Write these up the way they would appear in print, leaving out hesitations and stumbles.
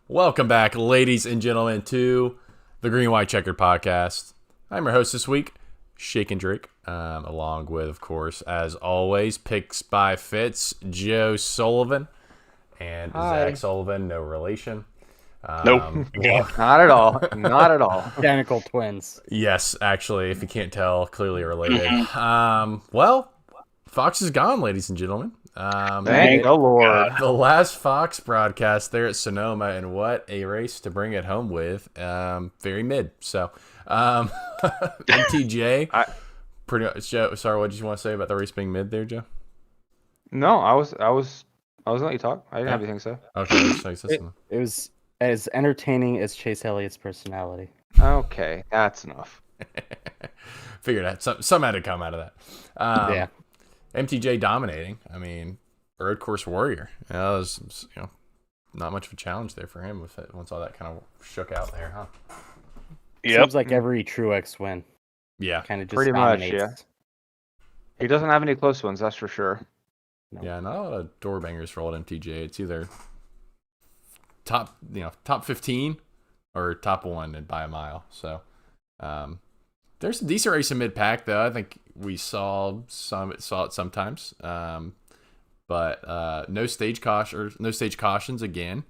Welcome back, ladies and gentlemen, to the Green White Checkered Podcast. I'm your host this week, Shake and Drake, along with, of course, as always, Picks by Fitz, Joe Sullivan, and Hi. Zach Sullivan, no relation. Nope. Not at all. Not at all. Identical twins. Yes, actually, if you can't tell, clearly related. Well, Fox is gone, ladies and gentlemen. Thank the Lord. The last Fox broadcast there at Sonoma, and what a race to bring it home with. Very mid. So, MTJ. Pretty much. Joe, sorry, what did you want to say about the race being mid there, Joe? No, I was gonna let you talk. I didn't have anything to say. Okay, It was as entertaining as Chase Elliott's personality. Okay, that's enough. Figured out some had to come out of that. Yeah. MTJ dominating. I mean, road course warrior. That was, not much of a challenge there for him with it once all that kind of shook out there, huh? Seems like every Truex win. Yeah. Kind of just Pretty much, dominates. yeah. He doesn't have any close ones, that's for sure. No. Yeah, not a lot of door bangers for old MTJ. It's either top 15 or top 1 and by a mile. So, there's a decent race in mid pack though. I think we saw it sometimes. But no stage cautions again.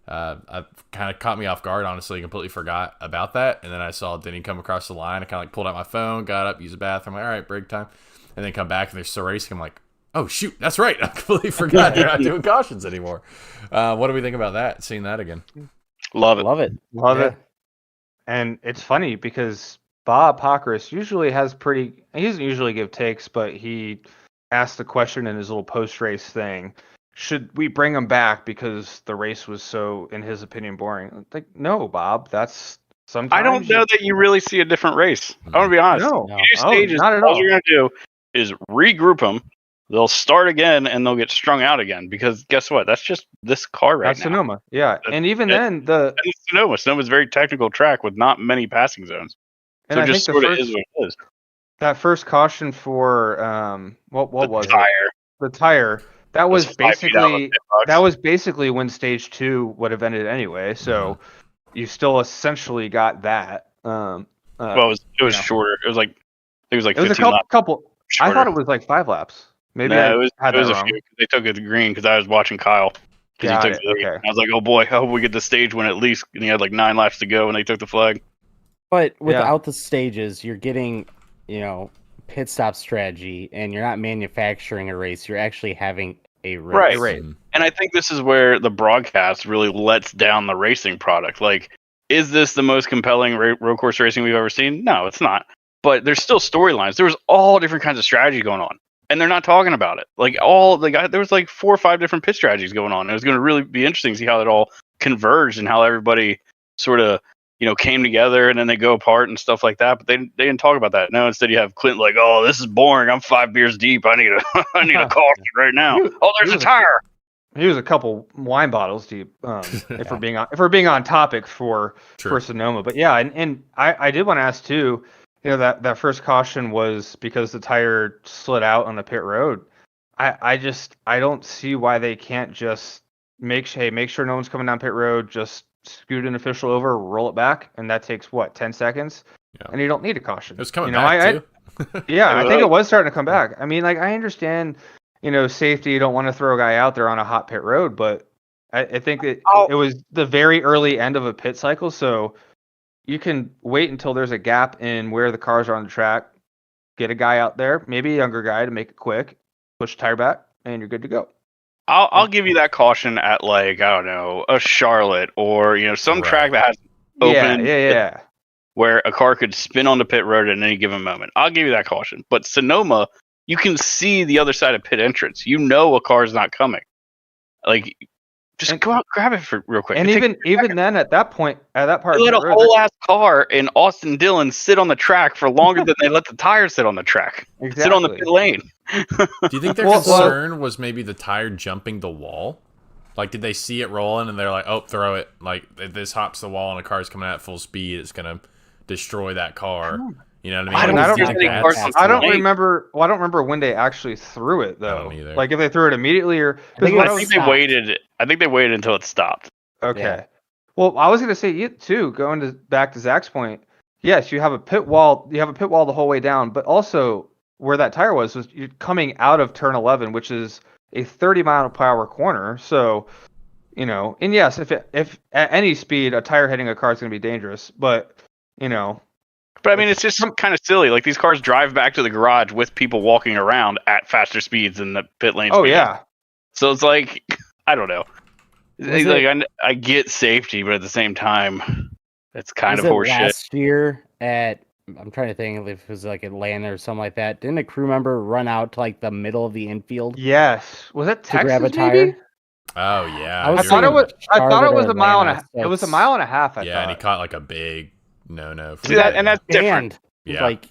I kind of caught me off guard. Honestly, completely forgot about that. And then I saw Denny come across the line. I kind of pulled out my phone, got up, used the bathroom. All right, break time, and then come back and they're still racing. I'm like, oh shoot, that's right. I completely forgot they're not doing cautions anymore. What do we think about that? Seeing that again? Love it. Love it. Love Yeah. it. And it's funny because Bob Pockris usually he doesn't usually give takes, but he asked the question in his little post-race thing, should we bring him back because the race was so, in his opinion, boring? Like, no, Bob, that's sometimes... I don't know that you really see a different race. I'm going to be honest. No, No. You do stages, not at all all. you're going to do is regroup them. They'll start again, and they'll get strung out again. Because guess what? That's just this car right That's now. Sonoma, yeah. And even it- then, And it's Sonoma. Sonoma's a very technical track with not many passing zones. and So I it just think the sort of first, is what it is. that first caution for what The was tire. it? The tire. That was 5 feet out of basically the pit box. that was basically when stage 2 would have ended anyway. So you still essentially got that. Well, it was know. shorter. It was like it was a 15 couple. laps couple I shorter. thought it was like 5 laps. Maybe No, I it was had a that wrong. few. They took it to green because I was watching Kyle. 'Cause he Got took it, the lead. okay. I was like, oh boy, I hope we get the stage win at least. And he had like 9 laps to go when they took the flag. But without the stages, you're getting, pit stop strategy, and you're not manufacturing a race. You're actually having a race. Right. And I think this is where the broadcast really lets down the racing product. Like, is this the most compelling road course racing we've ever seen? No, it's not. But there's still storylines. There was all different kinds of strategy going on, and they're not talking about it. Like there was like 4 or 5 different pit strategies going on. It was going to really be interesting to see how it all converged and how everybody sort of came together, and then they go apart and stuff like that. But they didn't talk about that. No, instead you have Clinton like, oh, this is boring. I'm 5 beers deep. I need a caution right now. Oh, there's a tire. He was a couple wine bottles deep. If we're being on topic for Sonoma, but yeah, and I did want to ask too. That first caution was because the tire slid out on the pit road. I don't see why they can't just make sure no one's coming down pit road. Just scoot an official over, roll it back, and that takes 10 seconds, and you don't need a caution. It was coming back too. Yeah, I think it was starting to come back. I mean, like, I understand, safety. You don't want to throw a guy out there on a hot pit road, but I think that it was the very early end of a pit cycle, so you can wait until there's a gap in where the cars are on the track, get a guy out there, maybe a younger guy to make it quick, push the tire back, and you're good to go. I'll give you that caution at like, I don't know, a Charlotte or some track that has open Yeah. where a car could spin on the pit road at any given moment. I'll give you that caution. But Sonoma, you can see the other side of pit entrance. You know a car's not coming. Like, just go out, grab it for real quick. And even then, at that part, they let a whole ass car in Austin Dillon sit on the track for longer than they let the tires sit on the track. Exactly. Sit on the pit lane. Do you think their concern was maybe the tire jumping the wall? Like, did they see it rolling and they're like, oh, throw it. Like, if this hops the wall and a car's coming at full speed, it's going to destroy that car. You know what I mean? I don't remember when they actually threw it though. I don't either. Like if they threw it immediately or I think they waited until it stopped. Okay. Yeah. Well, I was going to say too, back to Zach's point. Yes, you have a pit wall. You have a pit wall the whole way down, but also where that tire was you're coming out of turn 11, which is a 30-mile-per-hour corner. So, and yes, if at any speed a tire hitting a car is going to be dangerous, but But I mean, it's just kind of silly. Like these cars drive back to the garage with people walking around at faster speeds than the pit lane. Oh speed. yeah. So it's like, I don't know. I get safety, but at the same time, it's kind of horseshit. Last year I'm trying to think if it was like Atlanta or something like that. Didn't a crew member run out to like the middle of the infield? Yes. Was that Texas? To grab a tire? Maybe? Oh yeah. I thought it was. I thought it was a mile and a. So it was a mile and a half. I thought. And he caught like a big no. See that, and that's different. Yeah. Like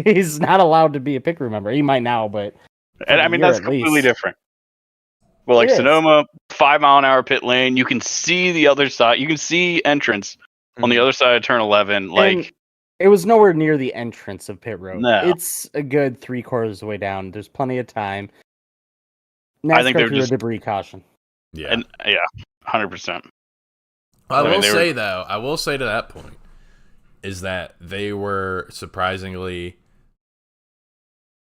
he's not allowed to be a pit crew member. He might now, but and I mean that's completely different. Well, like Sonoma, 5 mile an hour pit lane. You can see the other side. You can see entrance on the other side of turn 11. Like and it was nowhere near the entrance of pit road. No. It's a good 3/4 of the way down. There's plenty of time. I think they're just just a debris caution. Yeah. And 100%. I will say to that point is that they were surprisingly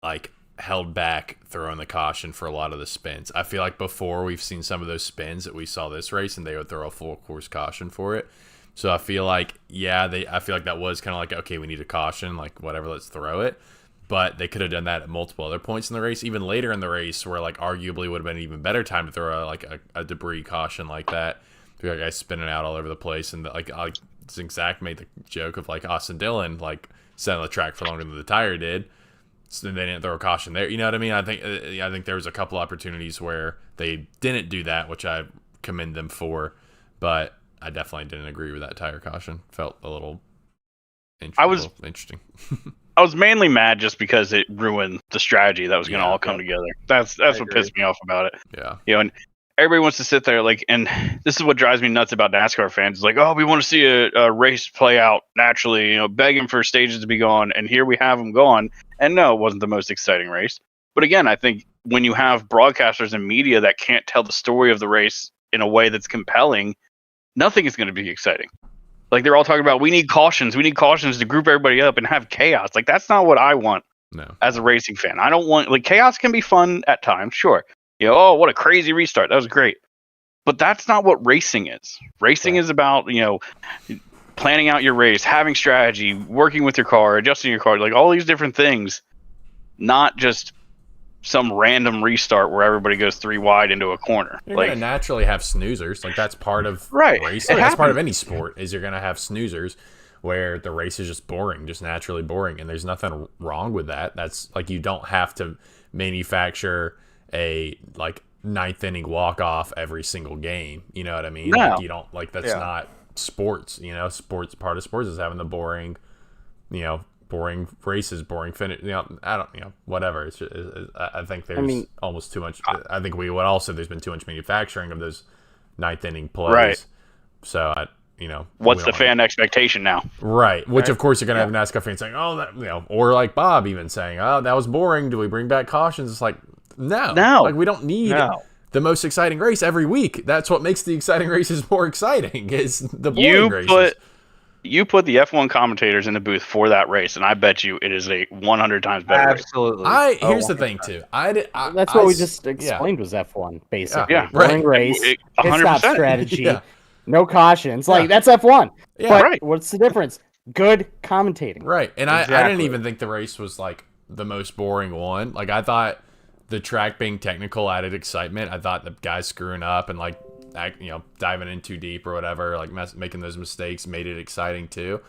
like held back throwing the caution for a lot of the spins. I feel like before we've seen some of those spins that we saw this race and they would throw a full course caution for it. So I feel like I feel like that was kind of like, okay, we need a caution, like whatever, let's throw it. But they could have done that at multiple other points in the race, even later in the race, where like arguably would have been an even better time to throw a debris caution like that. You got guys spinning out all over the place, and like Zach made the joke of like Austin Dillon like sat on the track for longer than the tire did, so they didn't throw a caution there. You know what I mean? I think there was a couple opportunities where they didn't do that, which I commend them for, but I definitely didn't agree with that tire caution. Felt a little interesting. I was mainly mad just because it ruined the strategy that was going to all come together. That's what pissed me off about it. Yeah. And everybody wants to sit there like, and this is what drives me nuts about NASCAR fans. It's like, oh, we want to see a race play out naturally, begging for stages to be gone, and here we have them gone. And no, it wasn't the most exciting race. But again, I think when you have broadcasters and media that can't tell the story of the race in a way that's compelling, nothing is going to be exciting. Like they're all talking about, we need cautions to group everybody up and have chaos. Like that's not what I want as a racing fan. I don't want, like, chaos can be fun at times, sure. Oh, what a crazy restart. That was great. But that's not what racing is. Racing is about, planning out your race, having strategy, working with your car, adjusting your car, like all these different things, not just some random restart where everybody goes 3 wide into a corner. You're gonna naturally have snoozers. Like that's part of racing. That's part of any sport. Is you're gonna have snoozers where the race is just boring, just naturally boring, and there's nothing wrong with that. That's like you don't have to manufacture a like 9th inning walk off every single game. You know what I mean? No. Like you don't like that's not sports. Sports part of sports is having the boring, boring races, boring finish. Whatever. It's just, I think there's almost too much. I think we would also there's been too much manufacturing of those 9th inning plays. Right. So what's the fan expectation now? Right. Which of course you're gonna have NASCAR fans saying, oh, that or like Bob even saying, oh, that was boring. Do we bring back cautions? It's like no. Like we don't need the most exciting race every week. That's what makes the exciting races more exciting. Is the boring races. You put the F1 commentators in the booth for that race, and I bet you it is a 100 times better Absolutely. race. Here's the thing, too. That's what we just explained was F1, basically. Yeah. Boring race, pit 100%. stop strategy, no cautions. Like, that's F1. Yeah. But what's the difference? Good commentating. Right. And I didn't even think the race was, like, the most boring one. Like, I thought the track being technical added excitement. I thought the guys screwing up and, like, diving in too deep or whatever, like making those mistakes made it exciting too.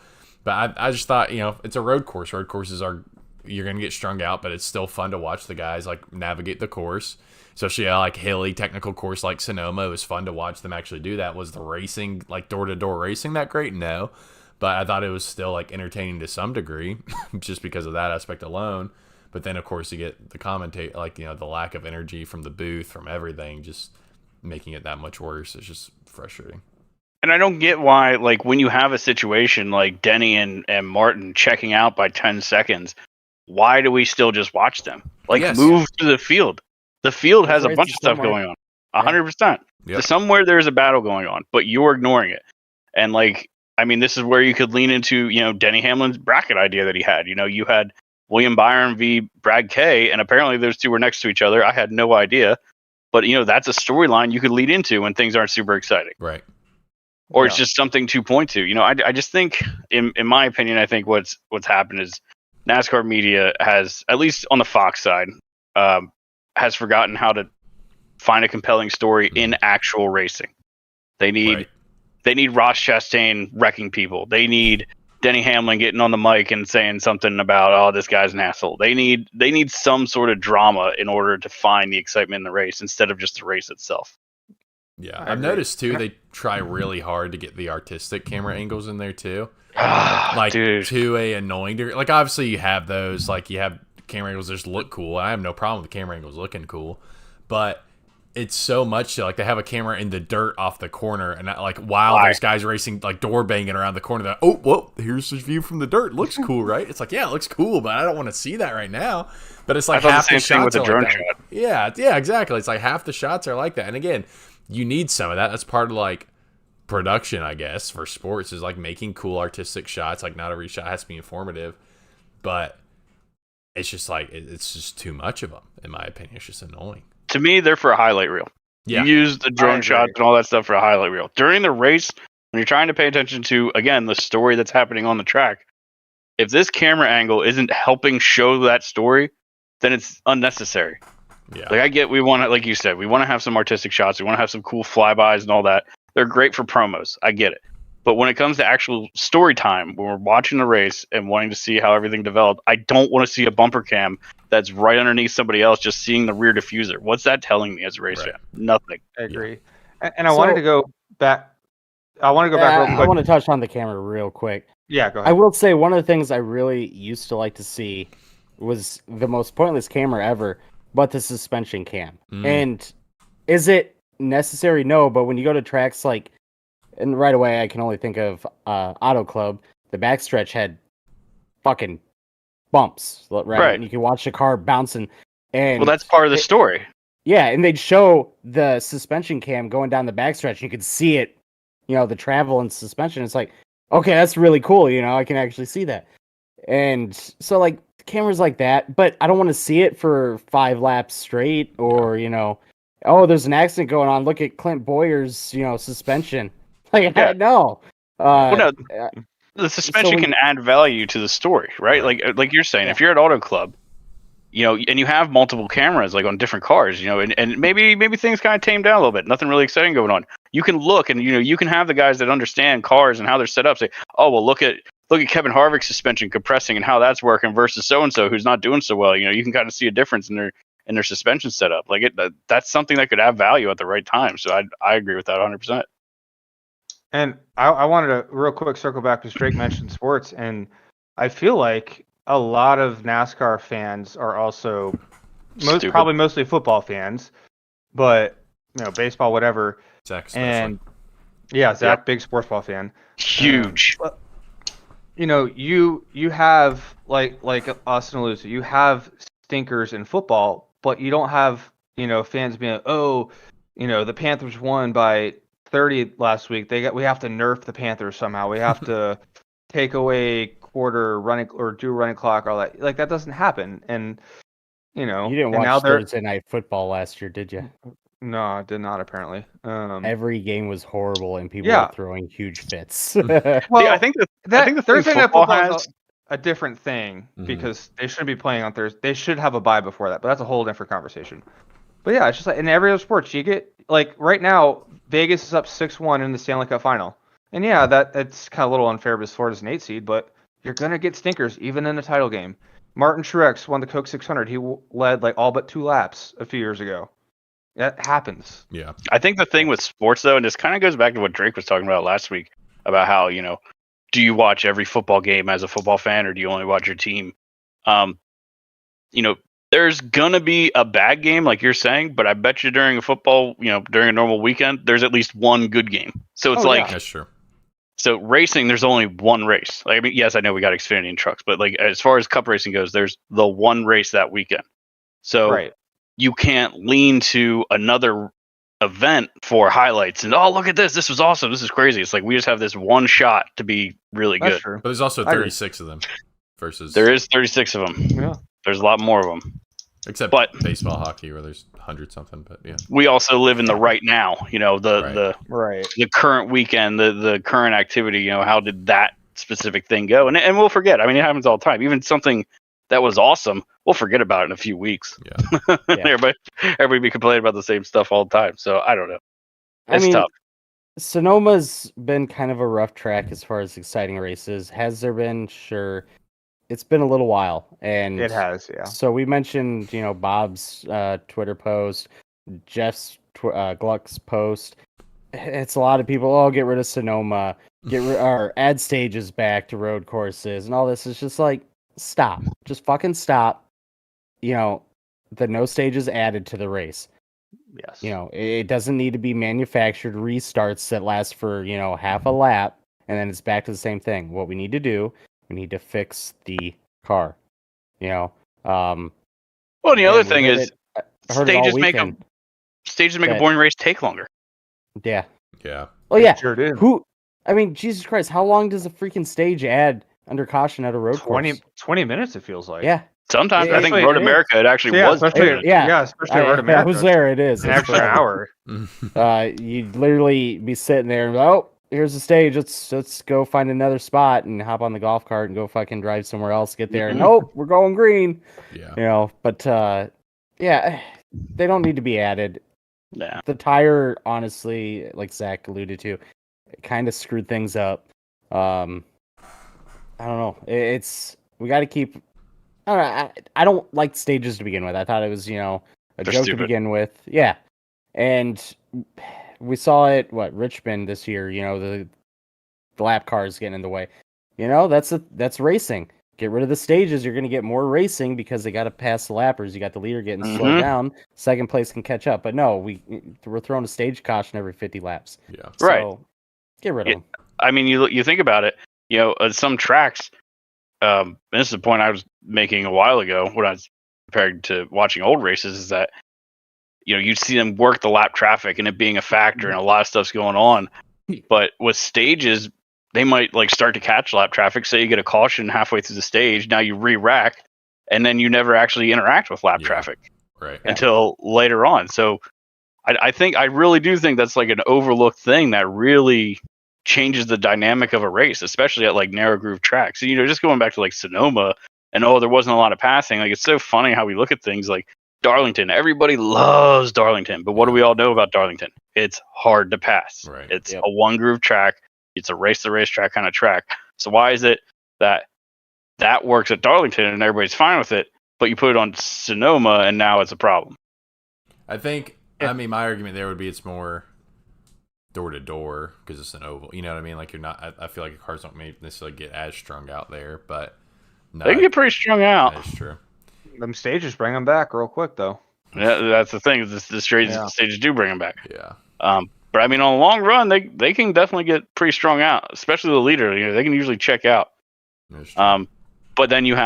But I just thought, it's a road course. Road courses you're going to get strung out, but it's still fun to watch the guys like navigate the course. Especially like hilly technical course like Sonoma. It was fun to watch them actually do that. Was the racing, like door-to-door racing, that great? No. But I thought it was still like entertaining to some degree just because of that aspect alone. But then of course you get the commentate, like, the lack of energy from the booth, from everything, just making it that much worse. It's just frustrating. And I don't get why, like, when you have a situation like Denny and Martin checking out by 10 seconds, why do we still just watch them? Like, move to the field. The field has a bunch of stuff going on. 100%. Yep. Somewhere there's a battle going on, but you're ignoring it. And like, I mean, this is where you could lean into, Denny Hamlin's bracket idea that he had. You had William Byron v. Brad Kay, and apparently those two were next to each other. I had no idea. But, that's a storyline you could lead into when things aren't super exciting. Right. Or it's just something to point to. I just think, in my opinion, I think what's happened is NASCAR media has, at least on the Fox side, has forgotten how to find a compelling story in actual racing. They need Ross Chastain wrecking people. They need Denny Hamlin getting on the mic and saying something about, oh, this guy's an asshole. They need some sort of drama in order to find the excitement in the race instead of just the race itself. Yeah, I've noticed too. They try really hard to get the artistic camera angles in there too, like to a annoying degree. Like obviously you have those, like you have camera angles that just look cool. I have no problem with the camera angles looking cool, but it's so much like they have a camera in the dirt off the corner, and like while there's guys racing, like door banging around the corner. They're like, oh, well, here's the view from the dirt. Looks cool, right? It's like, yeah, it looks cool, but I don't want to see that right now. But it's like half the shots with the drone shot. Yeah, exactly. It's like half the shots are like that, and again, you need some of that. That's part of like production, I guess, for sports is like making cool artistic shots. Like not every shot has to be informative, but it's just like it's just too much of them, in my opinion. It's just annoying. To me, they're for a highlight reel. Yeah. You use the drone shots and all that stuff for a highlight reel. During the race, when you're trying to pay attention to, again, the story that's happening on the track, if this camera angle isn't helping show that story, then it's unnecessary. Yeah. Like I get, we want to, like you said, we want to have some artistic shots. We want to have some cool flybys and all that. They're great for promos. I get it. But when it comes to actual story time, when we're watching the race and wanting to see how everything developed, I don't want to see a bumper cam that's right underneath somebody else just seeing the rear diffuser. What's that telling me as a race fan? Nothing. I agree. And I wanted to go back. I want to go back real quick. I want to touch on the camera real quick. Yeah, go ahead. I will say one of the things I really used to like to see was the most pointless camera ever, but the suspension cam. And is it necessary? No, but when you go to tracks like, and right away I can only think of Auto Club, the backstretch had fucking bumps, right? And you can watch the car bouncing. And well, that's part of the story. Yeah, and they'd show the suspension cam going down the backstretch. You could see it, the travel and suspension. It's like, okay, that's really cool. I can actually see that. And so like cameras like that, but I don't want to see it for 5 laps straight or, oh, there's an accident going on. Look at Clint Boyer's, suspension. Like, no. The suspension can add value to the story, right? Like you're saying, if you're at Auto Club, and you have multiple cameras like on different cars, and maybe things kind of tame down a little bit. Nothing really exciting going on. You can look and you can have the guys that understand cars and how they're set up say, oh well, look at Kevin Harvick's suspension compressing and how that's working versus so and so who's not doing so well. You can kind of see a difference in their suspension setup. Like that's something that could add value at the right time. So I agree with that 100%. And I wanted to real quick circle back because Drake mentioned sports, and I feel like a lot of NASCAR fans are also probably mostly football fans, but baseball, whatever. Zach, and Zach, big sports ball fan, huge. You have like Austin alluded to, you have stinkers in football, but you don't have fans being like, oh, the Panthers won by 30 last week. We have to nerf the Panthers somehow. We have to take away quarter running or do running clock, all that. Like that doesn't happen. And you didn't watch Thursday Night Football last year, did you? No, I did not. Apparently, every game was horrible, and people were throwing huge fits. Well, I think the Thursday Night Football has a different thing because they shouldn't be playing on Thursday. They should have a bye before that, but that's a whole different conversation. But yeah, it's just like in every other sports, you get like right now, Vegas is up 6-1 in the Stanley Cup final. And yeah, that's kind of a little unfair because Florida's an 8 seed, but you're going to get stinkers even in a title game. Martin Truex won the Coke 600. He led like all but 2 laps a few years ago. That happens. Yeah. I think the thing with sports though, and this kind of goes back to what Drake was talking about last week about how, do you watch every football game as a football fan or do you only watch your team? There's gonna be a bad game, like you're saying, but I bet you during a football, during a normal weekend, there's at least one good game. So it's that's true. So racing, there's only one race. Like, I mean, yes, I know we got Xfinity and trucks, but like as far as cup racing goes, there's the one race that weekend. So you can't lean to another event for highlights and look at this was awesome, this is crazy. It's like we just have this one shot to be really That's good. true. But there's also 36 of them versus. There is 36 of them. Yeah. There's a lot more of them. Except baseball, hockey, where there's 100 something. But yeah, we also live in the right now. The current weekend, the current activity. How did that specific thing go? And we'll forget. I mean, it happens all the time. Even something that was awesome, we'll forget about it in a few weeks. Yeah. Everybody be complaining about the same stuff all the time. So I don't know. It's tough. Sonoma's been kind of a rough track as far as exciting races. Has there been? Sure. It's been a little while, and it has, yeah. So we mentioned, Bob's Twitter post, Jeff's Gluck's post. It's a lot of people. Oh, get rid of Sonoma, or add stages back to road courses, and all this is just like, stop, just fucking stop. The no stages added to the race. Yes. It doesn't need to be manufactured restarts that last for half a lap, and then it's back to the same thing. What we need to do. We need to fix the car. Well, the other thing is stages make a boring race take longer. Yeah. Yeah. Oh yeah. Sure did. Jesus Christ, how long does a freaking stage add under caution at a road course? 20 minutes, it feels like. Yeah. Sometimes I think Road America it actually was. Especially Road America. I was there. It is an extra hour. You'd literally be sitting there and here's the stage. Let's go find another spot and hop on the golf cart and go fucking drive somewhere else. Get there and we're going green. Yeah. But they don't need to be added. Yeah. The tire, honestly, like Zach alluded to, it kind of screwed things up. I don't know. We got to keep. I don't know. I don't like stages to begin with. I thought it was a They're joke stupid. to begin with. Yeah, and. We saw it, Richmond this year, the lap cars getting in the way. That's racing. Get rid of the stages. You're going to get more racing because they got to pass the lappers. You got the leader getting slowed down. Second place can catch up. But no, we're throwing a stage caution every 50 laps. Yeah. So, right. Get rid of them. I mean, you think about it, some tracks, and this is the point I was making a while ago when I was compared to watching old races, is that you'd see them work the lap traffic and it being a factor and a lot of stuff's going on. But with stages, they might start to catch lap traffic. Say you get a caution halfway through the stage, now you re-rack, and then you never actually interact with lap traffic until later on. So I really do think that's an overlooked thing that really changes the dynamic of a race, especially at narrow groove tracks. So, just going back to Sonoma and there wasn't a lot of passing. It's so funny how we look at things Darlington. Everybody loves Darlington, but what do we all know about Darlington? It's hard to pass. Right. It's a one groove track. It's a race to racetrack kind of track. So why is it that works at Darlington and everybody's fine with it, but you put it on Sonoma and now it's a problem? I think. I mean, my argument there would be it's more door to door because it's an oval. You know what I mean? You're not. I feel like cars don't necessarily get as strung out there, but no, they can get pretty strung out. That's true. Them stages bring them back real quick, though. Yeah, that's the thing. The stages do bring them back. Yeah. But I mean, on the long run, they can definitely get pretty strung out, especially the leader. They can usually check out. That's true. But then you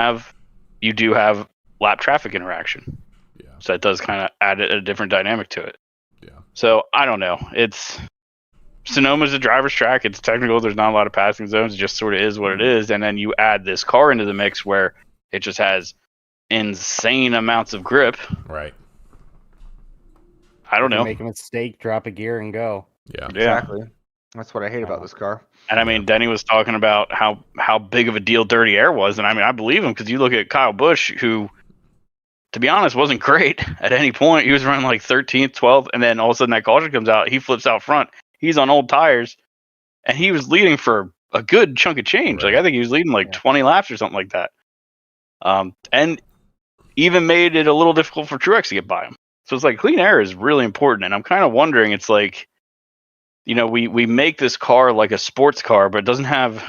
do have lap traffic interaction. Yeah. So it does kind of add a different dynamic to it. Yeah. So I don't know. Sonoma's a driver's track. It's technical. There's not a lot of passing zones. It just sort of is what it is. And then you add this car into the mix where it just has insane amounts of grip. Right. I don't know. Make a mistake, drop a gear, and go. Yeah. Exactly. That's what I hate about this car. And I mean, Denny was talking about how big of a deal dirty air was, and I mean, I believe him because you look at Kyle Busch, who, to be honest, wasn't great at any point. He was running 13th, 12th, and then all of a sudden that caution comes out. He flips out front. He's on old tires, and he was leading for a good chunk of change. Right. I think he was leading 20 laps or something like that. And even made it a little difficult for Truex to get by him. So it's clean air is really important, and I'm kind of wondering. It's we make this car like a sports car, but it doesn't have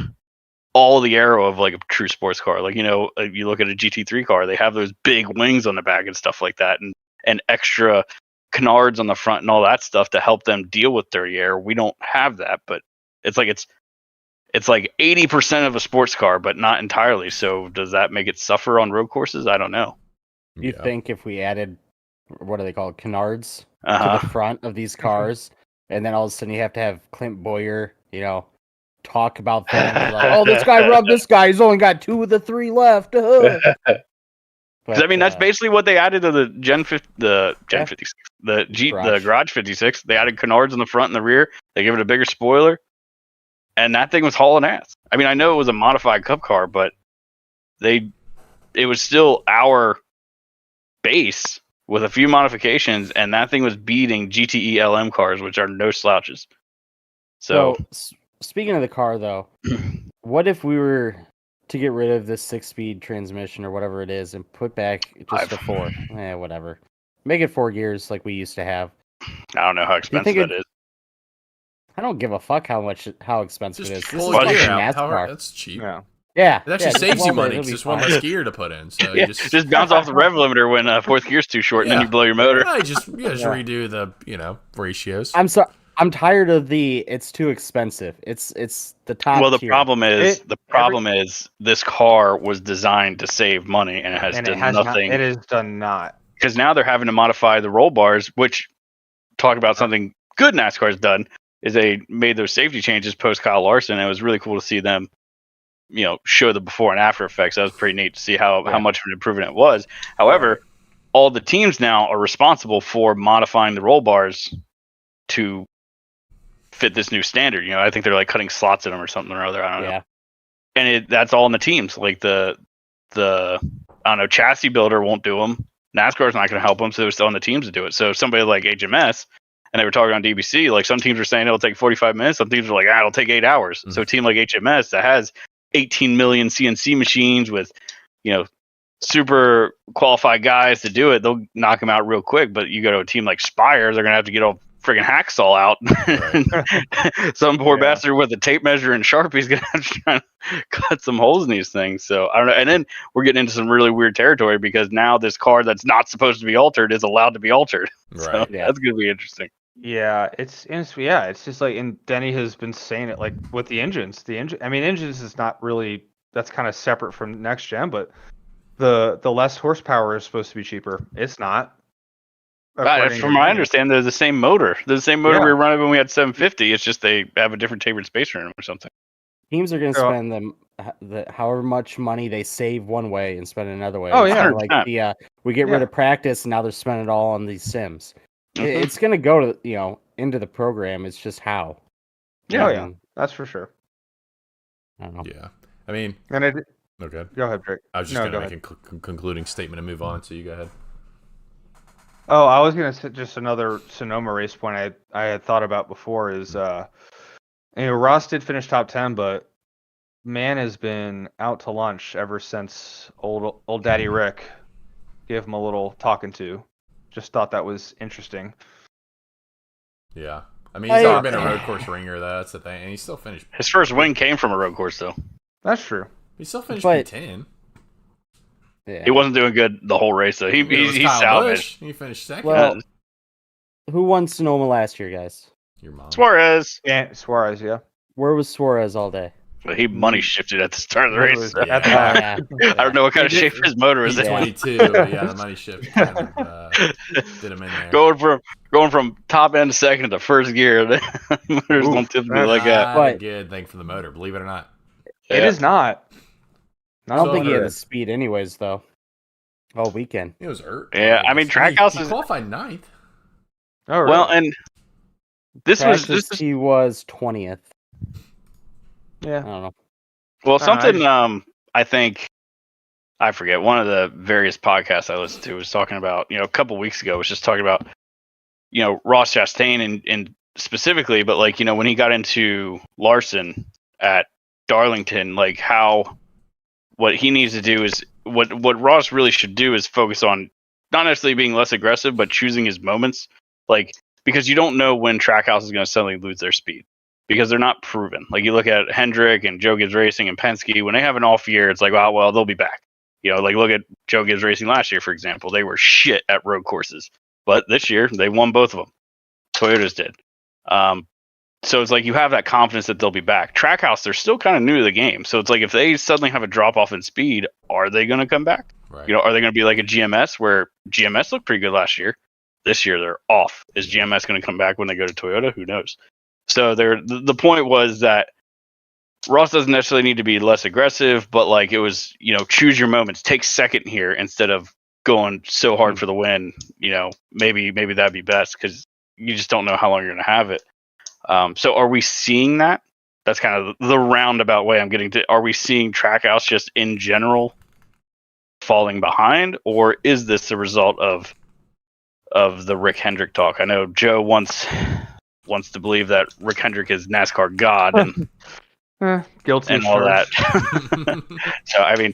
all the aero of a true sports car. You look at a GT3 car, they have those big wings on the back and stuff like that, and extra canards on the front and all that stuff to help them deal with dirty air. We don't have that, but it's 80% of a sports car, but not entirely. So does that make it suffer on road courses? I don't know. You think if we added, what are they called, canards to the front of these cars, and then all of a sudden you have to have Clint Boyer, talk about things like, "Oh, this guy rubbed this guy. He's only got 2 of the 3 left." Because I mean, that's basically what they added to the Gen 56, the Garage 56. They added canards in the front and the rear. They give it a bigger spoiler, and that thing was hauling ass. I mean, I know it was a modified Cup car, but it was still our base with a few modifications, and that thing was beating GTE LM cars, which are no slouches. So speaking of the car, though, what if we were to get rid of this 6-speed transmission or whatever it is and put back just a 4? Whatever. Make it 4 gears like we used to have. I don't know how expensive that is. I don't give a fuck how expensive it is. This is like a NASCAR. That's cheap. Yeah. It actually saves you money. It's just one less gear to put in. So just bounce off the rev limiter when 4th gear's too short, and then you blow your motor. Yeah, just redo the ratios. I'm sorry. I'm tired of it's too expensive. It's the top. Well, the tier. problem is this car was designed to save money, and it has done nothing. It has done not. Because now they're having to modify the roll bars, which talk about something good NASCAR's done is they made those safety changes post Kyle Larson, and it was really cool to see them, show the before and after effects. That was pretty neat to see how much of an improvement it was. However, all the teams now are responsible for modifying the roll bars to fit this new standard. I think they're like cutting slots in them or something or other. I don't know. And that's all in the teams. Like the I don't know, chassis builder won't do them. NASCAR's not going to help them, so they're still on the teams to do it. So somebody like HMS, and they were talking on DBC, like some teams are saying it'll take 45 minutes. Some teams are like, it'll take 8 hours. Mm-hmm. So a team like HMS that has 18 million CNC machines with, super qualified guys to do it, they'll knock them out real quick. But you go to a team like Spire, they're going to have to get all friggin' hacksaw out. Some poor bastard with a tape measure and Sharpie's going to have to try to cut some holes in these things. So I don't know. And then we're getting into some really weird territory because now this car that's not supposed to be altered is allowed to be altered. Right. So that's going to be interesting. Yeah, it's just like, and Denny has been saying it, like with the engines. Engines is not really, that's kind of separate from next gen, but the less horsepower is supposed to be cheaper. It's not. From my understanding, they're the same motor. They're the same motor we were running when we had 750. It's just they have a different tapered spacer in them or something. Teams are going to spend however much money they save one way and spend it another way. Oh yeah, like we get rid of practice and now they're spending it all on these sims. Mm-hmm. It's going to go to into the program. It's just how. Yeah, that's for sure. I don't know. Yeah, I mean, okay. Go ahead, Drake. I was just going to make a concluding statement and move on. So you go ahead. Oh, I was gonna say just another Sonoma race point I had thought about before is Ross did finish top 10, but man has been out to lunch ever since old Daddy Rick gave him a little talking to. Just thought that was interesting. Yeah, I mean he's never been a road course ringer. That's the thing, and he still finished. His first win came from a road course, though. That's true. He still finished P10. Yeah. He wasn't doing good the whole race, though. He salvaged. He finished second. Well, who won Sonoma last year, guys? Your mom. Suarez. Yeah, Suarez, yeah. Where was Suarez all day? Well, he money shifted at the start of the race. I don't know what kind of shape his motor was in. 22, but the money shift did him in there. Going from top end to second to first gear. Motors don't typically like that. Not a good thing for the motor, believe it or not. It is not. I don't think he had the speed anyways, though. All weekend. It was hurt. Yeah, I mean, Trackhouse is qualified 9th. Oh, really? Well, and he was 20th. Yeah. I don't know. Well, something I think I forget. One of the various podcasts I listened to was talking about, a couple weeks ago, was just talking about, Ross Chastain and specifically, but like, when he got into Larson at Darlington, like what he needs to do is what Ross really should do is focus on not necessarily being less aggressive, but choosing his moments. Like, because you don't know when Trackhouse is going to suddenly lose their speed because they're not proven. Like you look at Hendrick and Joe Gibbs Racing and Penske, when they have an off year, it's like, oh, well, they'll be back. Like look at Joe Gibbs Racing last year, for example. They were shit at road courses, but this year they won both of them. Toyotas did. So it's like you have that confidence that they'll be back. Trackhouse, they're still kind of new to the game. So it's like if they suddenly have a drop off in speed, are they going to come back? Right. Are they going to be like a GMS where GMS looked pretty good last year? This year they're off. Is GMS going to come back when they go to Toyota? Who knows? So the point was that Ross doesn't necessarily need to be less aggressive, but like it was, choose your moments. Take second here instead of going so hard for the win. Maybe that'd be best because you just don't know how long you're going to have it. So are we seeing that? That's kind of the roundabout way I'm getting to. Are we seeing Trackhouse just in general falling behind, or is this a result of the Rick Hendrick talk? I know Joe wants to believe that Rick Hendrick is NASCAR God and guilty and all that. So I mean,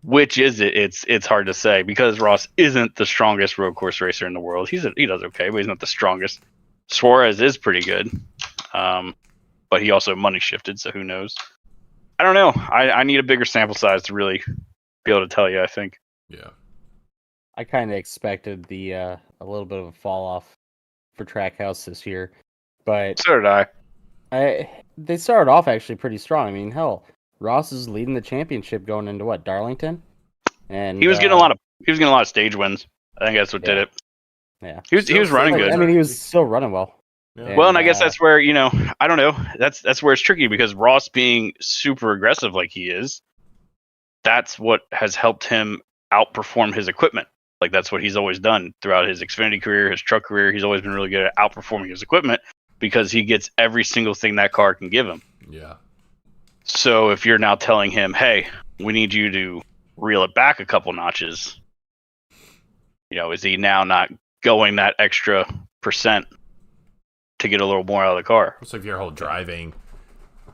which is it? It's hard to say because Ross isn't the strongest road course racer in the world. He does okay, but he's not the strongest. Suarez is pretty good, but he also money shifted, so who knows? I don't know. I need a bigger sample size to really be able to tell you. I think. Yeah. I kind of expected a little bit of a fall off for Trackhouse this year, but So did I. They started off actually pretty strong. I mean, hell, Ross is leading the championship going into what, Darlington, and He was getting a lot of stage wins. I think that's what did it. Yeah, he was running good. I mean, he was still running well. Yeah. Well, and I guess that's where I don't know. That's where it's tricky because Ross being super aggressive like he is, that's what has helped him outperform his equipment. Like that's what he's always done throughout his Xfinity career, his truck career. He's always been really good at outperforming his equipment because he gets every single thing that car can give him. Yeah. So if you're now telling him, hey, we need you to reel it back a couple notches, is he now not going that extra percent to get a little more out of the car? So if your whole driving,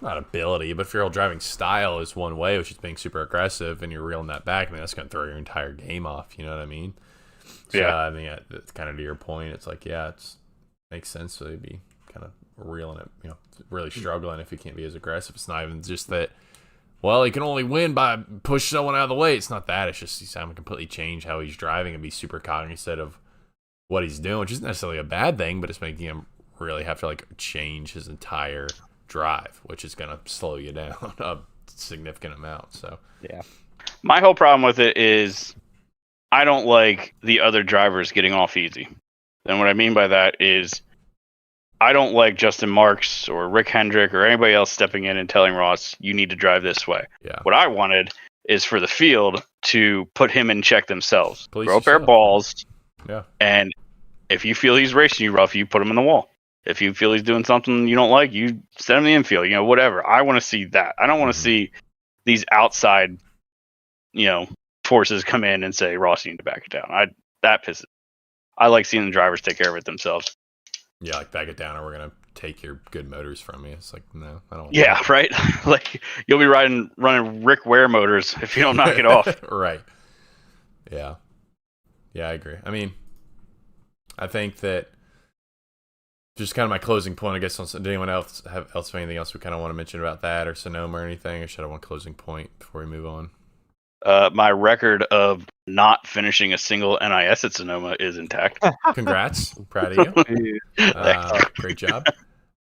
not ability, but if your whole driving style is one way, which is being super aggressive, and you're reeling that back, I mean, that's going to throw your entire game off. You know what I mean? So, Yeah. I mean, it's kind of to your point. It's like, yeah, it makes sense to be kind of reeling it, really struggling if he can't be as aggressive. It's not even just that, well, he can only win by push someone out of the way. It's not that. It's just he's having to completely change how he's driving and be super cognizant of what he's doing, which isn't necessarily a bad thing, but it's making him really have to like change his entire drive, which is going to slow you down a significant amount. So yeah, my whole problem with it is I don't like the other drivers getting off easy. And what I mean by that is I don't like Justin Marks or Rick Hendrick or anybody else stepping in and telling Ross, you need to drive this way. yeah, What I wanted is for the field to put him in check themselves. Police Throw a pair of yourself. balls. Yeah. And if you feel he's racing you rough, you put him in the wall. If you feel he's doing something you don't like, you send him the infield, whatever. I want to see that. I don't want to see these outside, forces come in and say, Ross, you need to back it down. That pisses. I like seeing the drivers take care of it themselves. Yeah, like back it down or we're going to take your good motors from you. It's like, no, I don't want Yeah, right? Like, you'll be running Rick Ware motors if you don't knock it off. Right. Yeah. Yeah, I agree. I mean, I think that just kind of my closing point, I guess, did anyone else have anything else we kind of want to mention about that or Sonoma or anything? Or should I have one closing point before we move on? My record of not finishing a single NIS at Sonoma is intact. Congrats. I'm proud of you. Great job.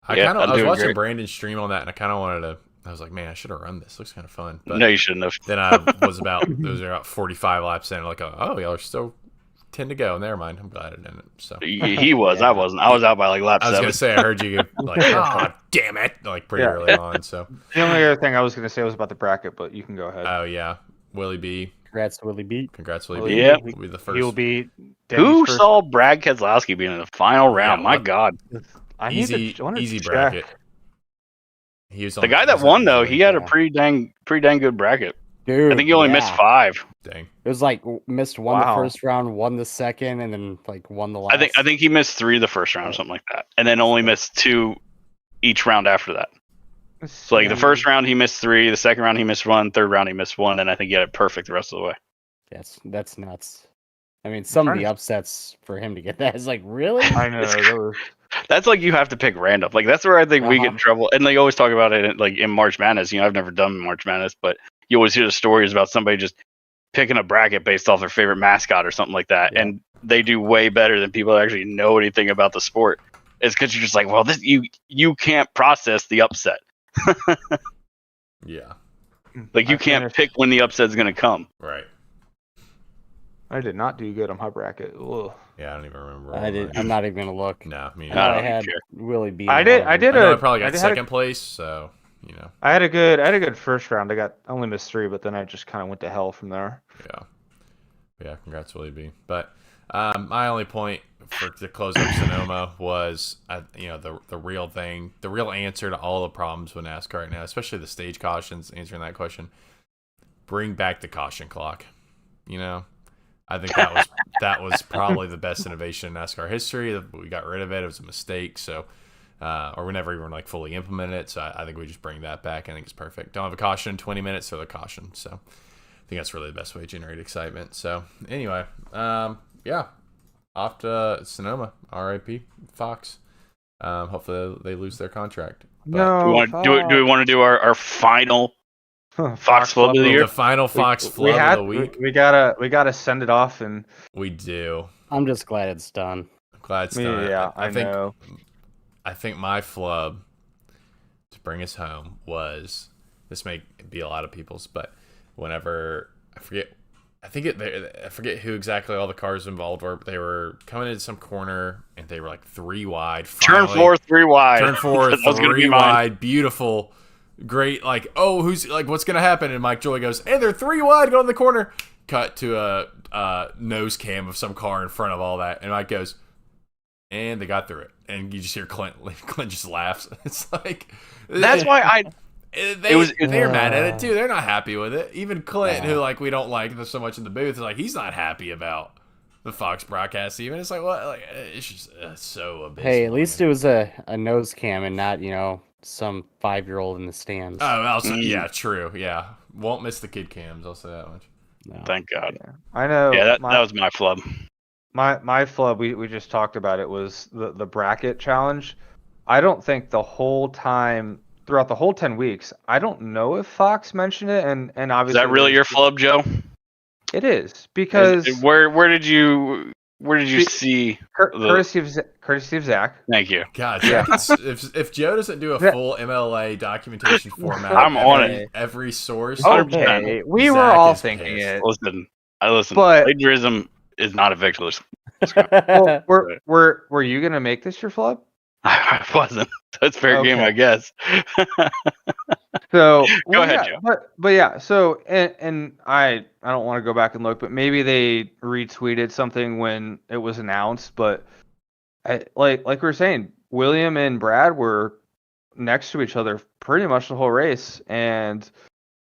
I was watching great. Brandon's stream on that, and I kind of wanted to. I was like, man, I should have run this. Looks kind of fun. But No, you shouldn't have. then I was about 45 laps in. Like, oh, y'all are still 10 to go. Never mind. I'm glad I didn't. So He was. I wasn't. I was out by like lap 7. I was gonna say I heard you like, oh damn it, like pretty early on. So The only other thing I was going to say was about the bracket, but you can go ahead. oh yeah, Willie B. congrats to Willie B. Congrats, Willie Willie B. Yep. Will be the first. He'll be Who Denny's saw Brad Keselowski being in the final round? Yeah, My what- God. I easy bracket. He was on The guy that won, though, he had a Yeah. pretty dang good bracket. Dude, I think he only missed 5. Dang. It was like missed one Wow. the first round, won the second, and then like won the last. I think he missed 3 the first round, something like that. And then only missed 2 each round after that. So, like, the first round he missed 3, the second round he missed 1, third round he missed 1, and I think he had it perfect the rest of the way. That's nuts. I mean, some of the upsets for him to get that is like, really? I know. That was, That's like you have to pick random. Like, that's where I think we get Uh-huh. in trouble. And they always talk about it, like, in March Madness. I've never done March Madness, but you always hear the stories about somebody just picking a bracket based off their favorite mascot or something like that. Yeah. And they do way better than people that actually know anything about the sport. It's because you're just like, well, this you can't process the upset. Yeah. Like, you I can't finished- pick when the upset's going to come. Right. I did not do good on my bracket. Ugh. Yeah, I don't even remember. I'm not even gonna look. No, me I neither. don't had care. Willie B. I did. I know I had probably got a- second place, so you know. I had a good first round. I only missed 3, but then I just kind of went to hell from there. Yeah. Congrats, Willie B. But my only point to close up Sonoma was, the real thing, the real answer to all the problems with NASCAR right now, especially the stage cautions. Answering that question, bring back the caution clock. I think that was probably the best innovation in NASCAR history. We got rid of it. It was a mistake. So, or we never even fully implemented it. So I think we just bring that back. I think it's perfect. Don't have a caution, 20 minutes, throw the caution. So I think that's really the best way to generate excitement. So anyway, yeah, off to Sonoma. R.I.P. Fox. Hopefully they lose their contract. No, do we want to do our final Fox flub of the year? The final Fox flub of the week. We gotta send it off, and we do. I'm just glad it's done. I'm glad it's done. Yeah, I think, know. I think my flub to bring us home was, this may be a lot of people's, but whenever I forget who exactly all the cars involved were, but they were coming into some corner and they were like 3 wide. Turn 4, 3 wide. Turn 4, 3 wide. Beautiful. Great. Like, oh, what's going to happen? And Mike Joy goes, hey, they're 3 wide going in the corner. Cut to a nose cam of some car in front of all that. And Mike goes, and they got through it. And you just hear Clint just laughs. It's like, that's why they're mad at it too. They're not happy with it. Even Clint, who we don't like so much in the booth, is like, he's not happy about the Fox broadcast. Even it's like, what? Like, it's just so abysmal. Hey, at least it was a nose cam and not some 5-year-old in the stands. Oh, also, yeah, true. Yeah, won't miss the kid cams. I'll say that much. No. Thank God. Yeah. I know. Yeah, that was my flub. My flub, we just talked about it, was the bracket challenge. I don't think the whole time, throughout the whole 10 weeks, I don't know if Fox mentioned it, and obviously... Is that really your flub, Joe? It is, because... Where did you see... Courtesy of Zach. Thank you. God, yeah. if Joe doesn't do a full MLA documentation format... I'm on it. Every source... Okay, we were all thinking it. Listen. But plagiarism is not a victim. Well, were you gonna make this your flub? I wasn't. That's fair game, I guess. So go ahead, Joe. But yeah. So and I don't want to go back and look, but maybe they retweeted something when it was announced. But like we were saying, William and Brad were next to each other pretty much the whole race, and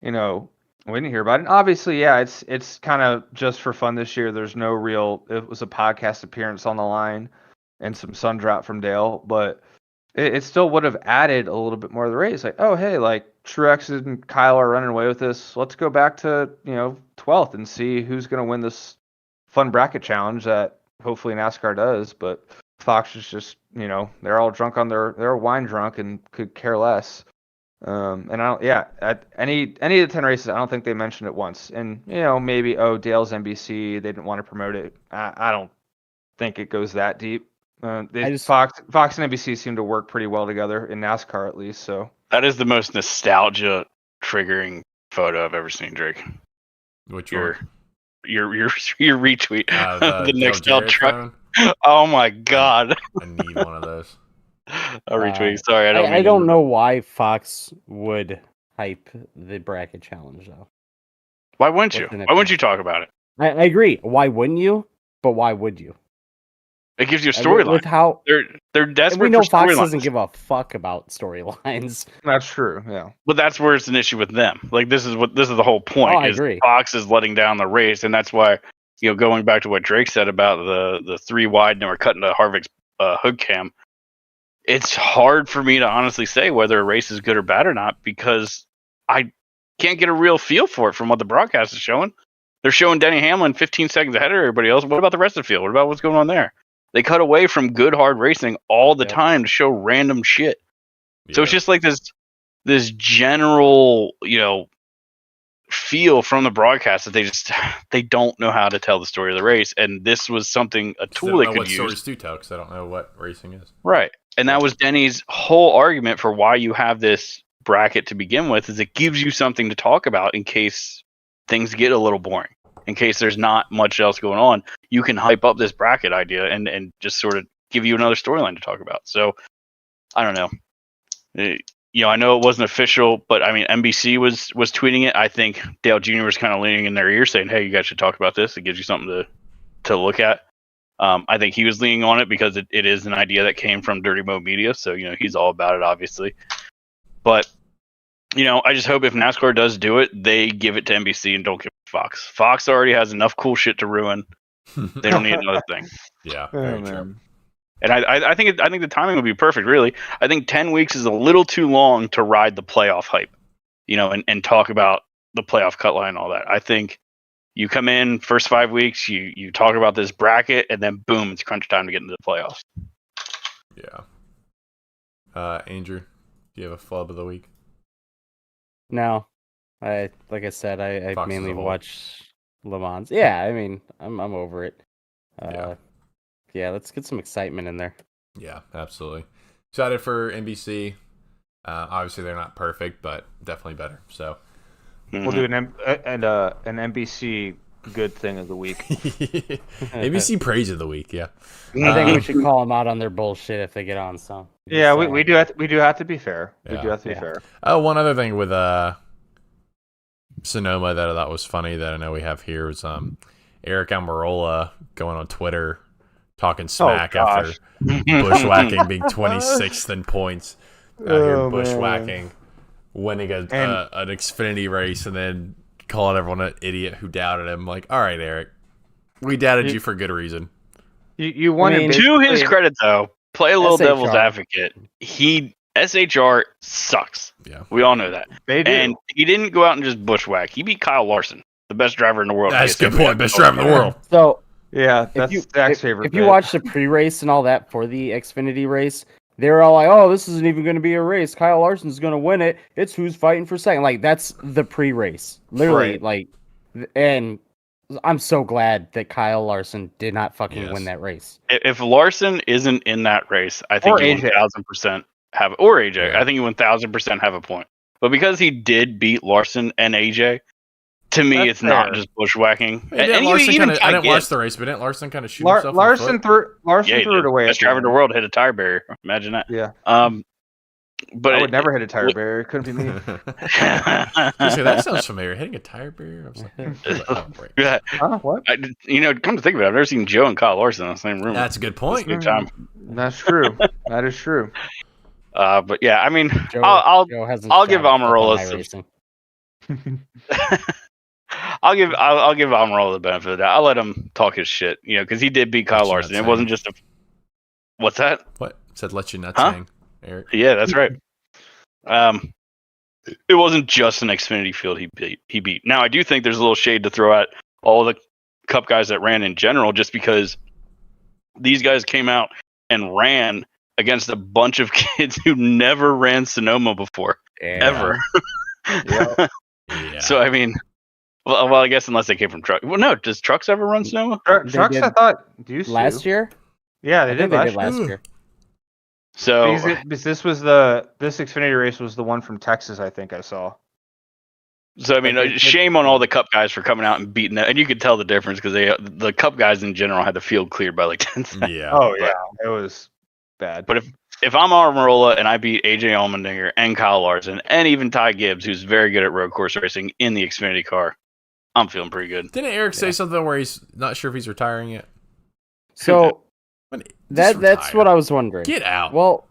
we didn't hear about it. And obviously, yeah, it's kind of just for fun this year. There's no real. It was a podcast appearance on the line, and some sun drop from Dale, but it still would have added a little bit more to the race. Like, oh hey, like Truex and Kyle are running away with this. Let's go back to 12th and see who's going to win this fun bracket challenge that hopefully NASCAR does. But Fox is just they're all drunk on they're wine drunk and could care less. And at any of the 10 races, I don't think they mentioned it once. And maybe Dale's NBC, they didn't want to promote it. I don't think it goes that deep. Fox and NBC seem to work pretty well together in NASCAR, at least. So that is the most nostalgia triggering photo I've ever seen, Drake. Which your retweet the next Dale truck. Oh my God! I need one of those. I'll retweet. Sorry, I don't know why Fox would hype the bracket challenge though. Why wouldn't you? Why wouldn't you talk about it? I agree. Why wouldn't you? But why would you? It gives you a storyline. With how they're desperate. We know for Fox doesn't give a fuck about storylines. That's true. Yeah, but that's where it's an issue with them. Like this is the whole point. I agree. Fox is letting down the race, and that's why going back to what Drake said about the 3 wide and we're cutting to Harvick's hood cam. It's hard for me to honestly say whether a race is good or bad or not because I can't get a real feel for it from what the broadcast is showing. They're showing Denny Hamlin 15 seconds ahead of everybody else. What about the rest of the field? What about what's going on there? They cut away from good, hard racing all the time to show random shit. Yeah. So it's just like this general, feel from the broadcast that they don't know how to tell the story of the race. And this was a tool they could use. What stories do tell because I don't know what racing is. Right. And that was Denny's whole argument for why you have this bracket to begin with, is it gives you something to talk about in case things get a little boring. in case there's not much else going on, you can hype up this bracket idea and just sort of give you another storyline to talk about. So I don't know. I know it wasn't official, but I mean, NBC was tweeting it. I think Dale Jr. was kind of leaning in their ear saying, hey, you guys should talk about this. It gives you something to look at. I think he was leaning on it because it is an idea that came from Dirty Mo Media. So, he's all about it, obviously. But, I just hope if NASCAR does do it, they give it to NBC and don't give it to Fox. Fox already has enough cool shit to ruin. They don't need another thing. Yeah, very true. And I think the timing would be perfect, really. I think 10 weeks is a little too long to ride the playoff hype, and talk about the playoff cut line and all that. I think you come in first 5 weeks, you talk about this bracket, and then boom, it's crunch time to get into the playoffs. Yeah. Andrew, do you have a flub of the week? No, like I said, I Fox mainly as a whole. watch Le Mans. Yeah, I mean, I'm over it. Yeah, let's get some excitement in there. Yeah, absolutely. Excited for NBC. Obviously, they're not perfect, but definitely better. So we'll do an NBC good thing of the week. NBC praise of the week. Yeah, I think we should call them out on their bullshit if they get on. So yeah, we do have to be fair. Yeah. We do have to be fair. Oh, one other thing with Sonoma that I thought was funny that I know we have here was Eric Almirola going on Twitter talking smack after bushwhacking being 26th in points out here bushwhacking, winning an Xfinity race, and then calling everyone an idiot who doubted him. Like, all right, Eric, we doubted you for good reason. You won. To his credit, though, play a little devil's advocate. SHR sucks. Yeah, we all know that. They do. And he didn't go out and just bushwhack. He beat Kyle Larson, the best driver in the world. That's a good point. Best driver in the world. So yeah, that's Zach's favorite. If you watch the pre-race and all that for the Xfinity race, they were all like, "Oh, this isn't even going to be a race. Kyle Larson's going to win it. It's who's fighting for second." Like that's the pre-race, literally. Right. Like, and I'm so glad that Kyle Larson did not fucking win that race. If Larson isn't in that race, I think he 1,000% have, or AJ. I think he 1,000% have a point. But because he did beat Larson and AJ. To me, it's not just bushwhacking. I didn't watch the race, but didn't Larson kind of shoot himself? Larson threw it away. Best driver in the world hit a tire barrier. Imagine that. Yeah. But I would never hit a tire barrier. It couldn't be me. That sounds familiar. Hitting a tire barrier. I was like, yeah. What? Come to think of it, I've never seen Joe and Kyle Larson in the same room. That's a good point. That's true. That is true. But yeah, I mean, Joe I'll give Almirola some. I'll give Almirola the benefit of that. I'll let him talk his shit, because he did beat Kyle Larson. It wasn't just a. What's that? What? Said let you nuts hang, Eric. Yeah, that's right. It wasn't just an Xfinity field he beat. Now I do think there's a little shade to throw at all the Cup guys that ran in general, just because these guys came out and ran against a bunch of kids who never ran Sonoma before, ever. Yeah. So I mean. Well, I guess unless they came from truck. Well, no. Does trucks ever run Sonoma? Trucks, I thought, used to. Last year? Yeah, they did last year. So because this Xfinity race was the one from Texas, I think I saw. So I mean, shame on all the Cup guys for coming out and beating that, and you could tell the difference because the Cup guys in general had the field cleared by like 10 seconds. Yeah. Oh yeah, it was bad. But if I'm Almirola and I beat AJ Allmendinger and Kyle Larson and even Ty Gibbs, who's very good at road course racing in the Xfinity car, I'm feeling pretty good. Didn't Eric say something where he's not sure if he's retiring yet? So that's what I was wondering. Get out. Well,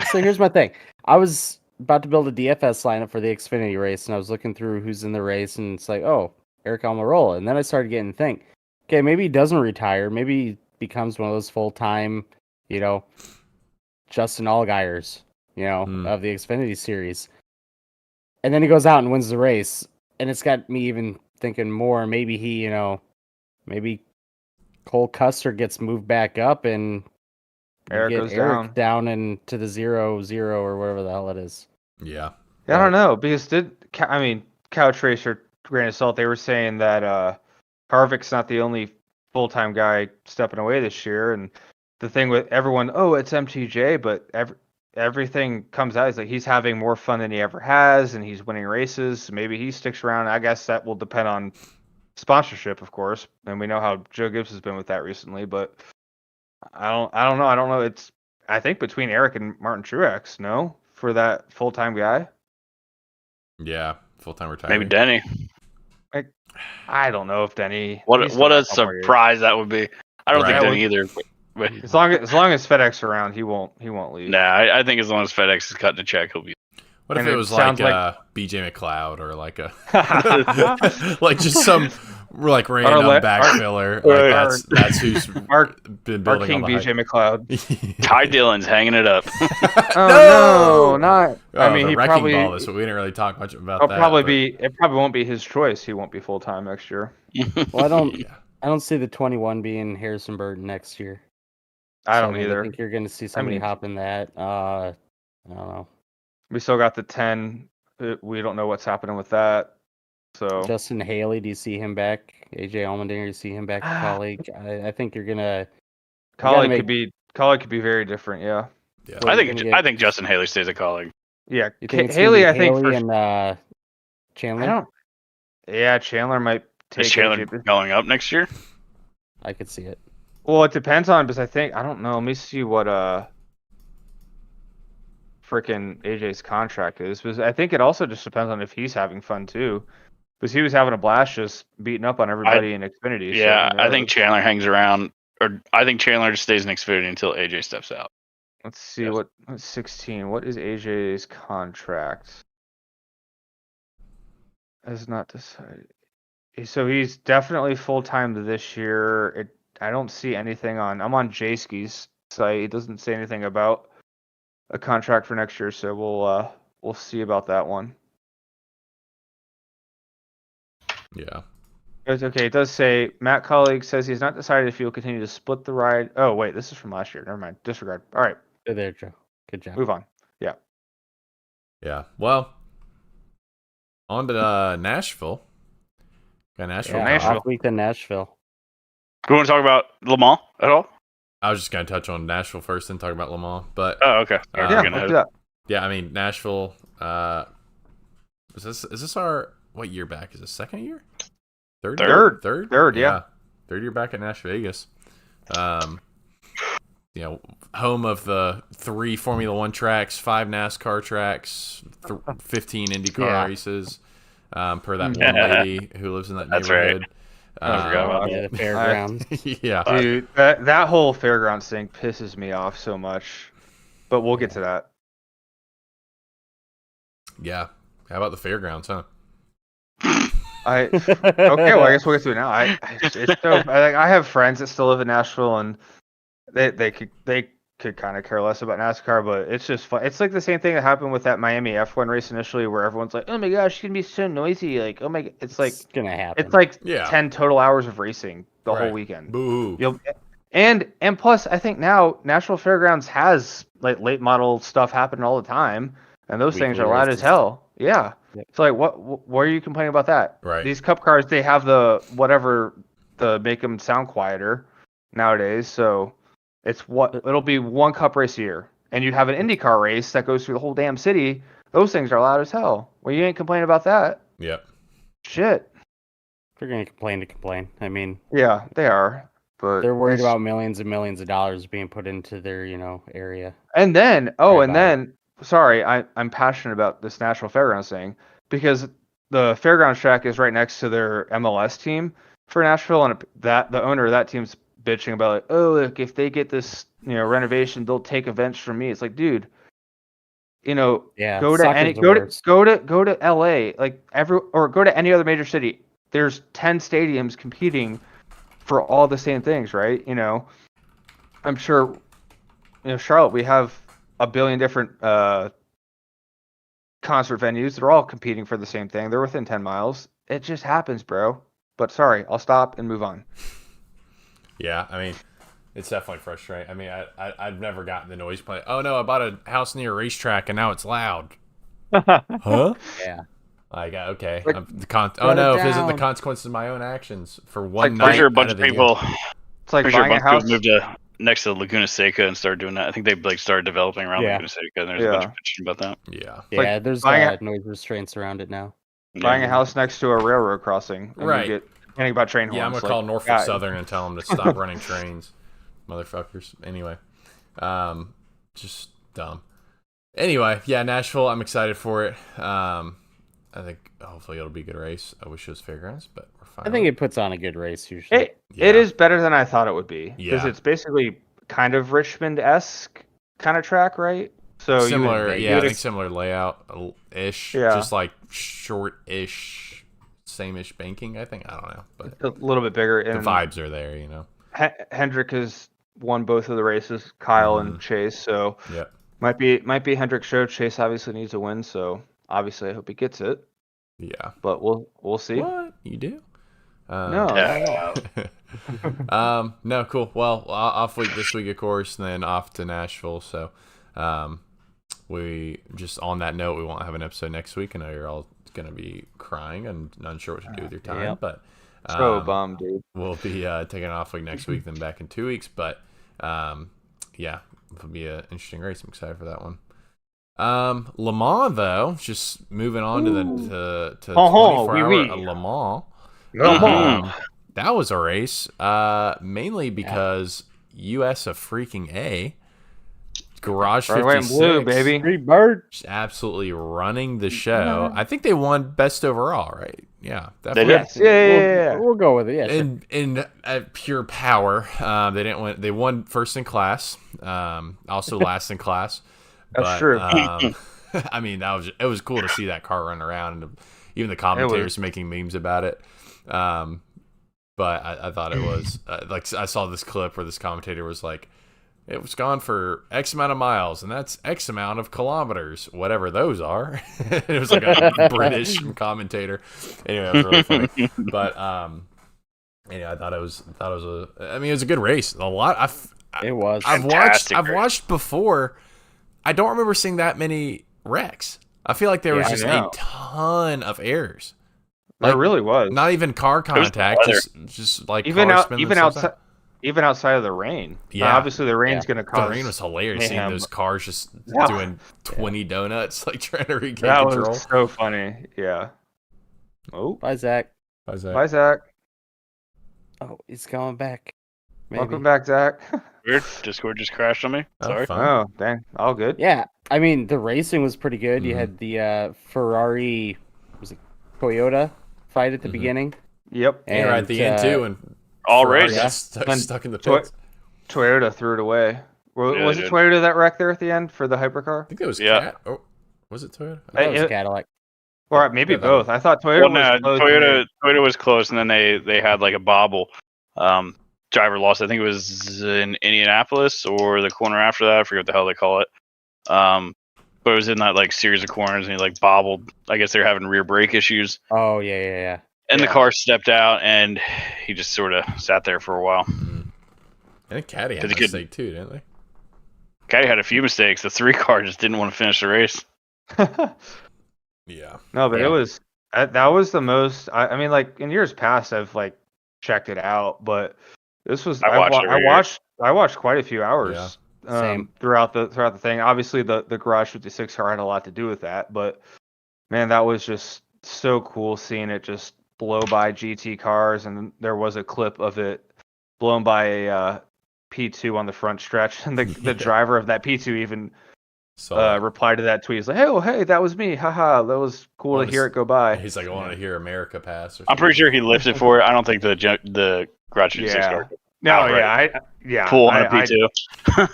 so here's my thing. I was about to build a DFS lineup for the Xfinity race, and I was looking through who's in the race, and it's like, oh, Eric Almirola. And then I started getting to think, okay, maybe he doesn't retire. Maybe he becomes one of those full-time, Justin Allgaiers, of the Xfinity series. And then he goes out and wins the race, and it's got me even thinking more. Maybe he, maybe Cole Custer gets moved back up, and Eric goes down into the 0-0 or whatever the hell it is. Yeah. I don't know, because Couch Racer, grain of salt, they were saying that Harvick's not the only full-time guy stepping away this year, and the thing with everyone, it's MTJ, but everything comes out is like he's having more fun than he ever has, and he's winning races. So maybe he sticks around. I guess that will depend on sponsorship, of course, and we know how Joe Gibbs has been with that recently. But I don't know. I don't know. It's I think between Eric and Martin Truex, no, for that full time guy. Yeah, full-time retiree. Maybe Denny. I don't know if Denny. What he's still a got a couple more years. surprise that would be. I don't think Right. Denny either. But As long as FedEx around, he won't leave. nah, I think as long as FedEx is cutting a check, he'll be. What if And it it was sounds like BJ McLeod or like a like just some like random Our- backfiller? our- Like that's who's Our been our building King all the BJ McLeod. hype. Ty Dillon's hanging it up. Oh no, not. I mean, the he wrecking probably. ball this, we didn't really talk much about It'll that. probably but- be. It probably won't be his choice. He won't be full time next year. Well, Yeah. I don't see the 21 being Harrison Burton next year. I So, don't mean, either. I think you're going to see somebody mean- hop in that. I don't know. We still got the 10. We don't know what's happening with that. So Justin Haley, do you see him back? AJ Allmendinger, do you see him back? Colleague, I think you're gonna. Colleague make- could be very different. Yeah. Yeah. Well, I you're think gonna get- I think Justin Haley stays a colleague. Yeah. You think it's gonna Haley, be I think Haley for. and Chandler. I don't. Yeah, Chandler might take. Is Chandler AJ. going up next year? I could see it. Well, it depends on because I don't know. Let me see what freaking AJ's contract is. Because I think it also just depends on if he's having fun too. Because he was having a blast just beating up on everybody in Xfinity. so Yeah, who I think knows? Chandler hangs around, or I think Chandler just stays in Xfinity until AJ steps out. Let's see Yes. what's 16. What is AJ's contract? Has not decided. So he's definitely full time this year. I don't see anything on. I'm on Jayski's site. It doesn't say anything about a contract for next year. So we'll see about that one. Yeah. It's okay. It does say Matt Colleague says he's not decided if he will continue to split the ride. Oh wait, this is from last year. Never mind. Disregard. All right, Good there, Joe. Good job. move on. Yeah. Well, on to Nashville. Got Nashville. Yeah, Nashville. off week in Nashville. Do you want to talk about Le Mans at all? I was just gonna touch on Nashville first and talk about Le Mans, but Oh, okay. Sorry, Yeah, we're Yeah, gonna let's head- do that. yeah, I mean Nashville. Is this our what year back? Is it second year? Third. Third, yeah. Third year back at Nash Vegas. You know, home of the 3 Formula One tracks, 5 NASCAR tracks, 15 IndyCar Yeah. races. Per that one Yeah. lady who lives in that That's right. neighborhood. I forgot about Yeah, the fairgrounds. Yeah. Dude, that whole fairgrounds thing pisses me off so much. But we'll get to that. Yeah. How about the fairgrounds, huh? Okay, well I guess we'll get to it now. It's so I have friends that still live in Nashville, and they could kind of care less about NASCAR, but it's just fun. It's like the same thing that happened with that Miami F1 race initially, where everyone's like, "Oh my gosh, it's gonna be so noisy!" Like, oh my, it's like gonna happen. it's like Yeah. 10 total hours of racing the whole Right. weekend. Boo. And plus, I think now Nashville Fairgrounds has like late model stuff happening all the time, and those things Weekly are loud as races. hell. Yeah. Yep. So like, what are you complaining about that? Right. These cup cars, they have the whatever to make them sound quieter nowadays. So it'll be one cup race a year, and you have an IndyCar race that goes through the whole damn city. Those things are loud as hell. Well, you ain't complaining about that. Yep. Shit. They're gonna complain to complain. I mean, Yeah, they are. But they're worried it's- about millions and millions of dollars being put into their, area. And then, Right and by then, sorry, I'm passionate about this National Fairgrounds thing because the fairgrounds track is right next to their MLS team for Nashville, and the owner of that team's bitching about like, oh, look, if they get this, renovation, they'll take events from me. It's like, dude, Yeah. go to soccer's any the go worst. to LA, like or go to any other major city. There's 10 stadiums competing for all the same things, right? I'm sure, Charlotte, we have a billion different concert venues. They're all competing for the same thing. They're within 10 miles. It just happens, bro. But sorry, I'll stop and move on. Yeah, I mean, it's definitely frustrating. I mean, I've never gotten the noise play. Oh no, I bought a house near a racetrack and now it's loud. Huh? Yeah. Like, okay. Like, oh shut no, it if isn't the down. consequences of my own actions for one Like, night. Pretty sure a out bunch of the year. people. It's like Pretty sure a buying a bunch of house. people moved to next to Laguna Seca and started doing that. I think they started developing around Yeah. Laguna Seca, and there's a bunch Yeah. of pictures about that. Yeah. like Yeah, there's buying noise restraints around it now. Buying Yeah. a house next to a railroad crossing. And Right. You get Anything about train horns? Yeah, I'm gonna call Norfolk Southern and tell them to stop running trains, motherfuckers. Anyway, just dumb. Anyway, yeah, Nashville. I'm excited for it. I think hopefully it'll be a good race. I wish it was fairgrounds, but we're fine. I think it puts on a good race usually. It is better than I thought it would be because Yeah. it's basically kind of Richmond-esque kind of track, right? So similar, I think similar layout ish, just like short-ish, same-ish banking. I think I don't know, but a little bit bigger. The And vibes are there, you know. Hendrick has won both of the races, Kyle and Chase. So might be Hendrick's show. Chase obviously needs a win, so obviously I hope he gets it. Yeah, but we'll see. What you do? No. No, cool. Well, off week this week, of course, and then off to Nashville. So, we just on that note, we won't have an episode next week. I know you're all gonna be crying and unsure what to do with your time, but so bummed, dude. We'll be taking an off week next week, then back in 2 weeks. But yeah, it'll be an interesting race. I'm excited for that one. Le Mans, though, just moving on to the 24-hour Le Mans. That was a race, mainly because US of freaking A, Garage 56, blue, baby. Street Bird, just absolutely running the show. I think they won best overall, right? Yeah, definitely. Yeah. We'll go with it. Yeah, in pure power, they didn't win. They won first in class, also last in class. That's true. I mean, it was cool to see that car run around, and even the commentators making memes about it. But I thought it was like I saw this clip where this commentator was like, "It was gone for X amount of miles, and that's X amount of kilometers, whatever those are." It was like a British commentator. Anyway, it was really funny. But anyway, I thought it was it was a good race. A lot. It was. I've watched before. I don't remember seeing that many wrecks. I feel like there was just a ton of errors. Like, there really was. Not even car contact, just like even outside of the rain. Yeah, obviously the rain's going to cause. The rain was hilarious. Seeing those cars just doing 20 donuts, like trying to regain control. That was so funny. Yeah. Oh, bye Zach. Bye Zach. Oh, he's going back. Maybe. Welcome back, Zach. Weird. Discord just crashed on me. Sorry. Oh, dang. All good. Yeah, I mean the racing was pretty good. You had the Ferrari, was it Toyota fight at the beginning? Yep. And right at the end too, and all race stuck in the pits. Toyota threw it away. Was it Toyota that wrecked there at the end for the hypercar? I think it was Cat. Oh, was it Toyota? I thought it was Cadillac. Or maybe both. I thought Toyota was close. Toyota was close, and then they had like a bobble. Driver lost. I think it was in Indianapolis or the corner after that. I forget what the hell they call it. But it was in that like series of corners, and he like bobbled. I guess they're having rear brake issues. Oh yeah. And the car stepped out, and he just sort of sat there for a while. I think Caddy had a mistake too, didn't they? Caddy had a few mistakes. The 3 car just didn't want to finish the race. Yeah. No, but it was that was the most. I mean, like in years past, I've like checked it out, but this was I watched quite a few hours throughout the thing. Obviously, the Garage 56 car had a lot to do with that, but man, that was just so cool seeing it just blow by GT cars, and there was a clip of it blown by a P2 on the front stretch, and the driver of that P2 even replied to that tweet. He's like, hey, that was me. Haha, that was cool to hear it go by. He's like, I want to hear America pass. Or something. I'm pretty sure he lifted for it. I don't think the Garage 56 car. No, Pull on a P2.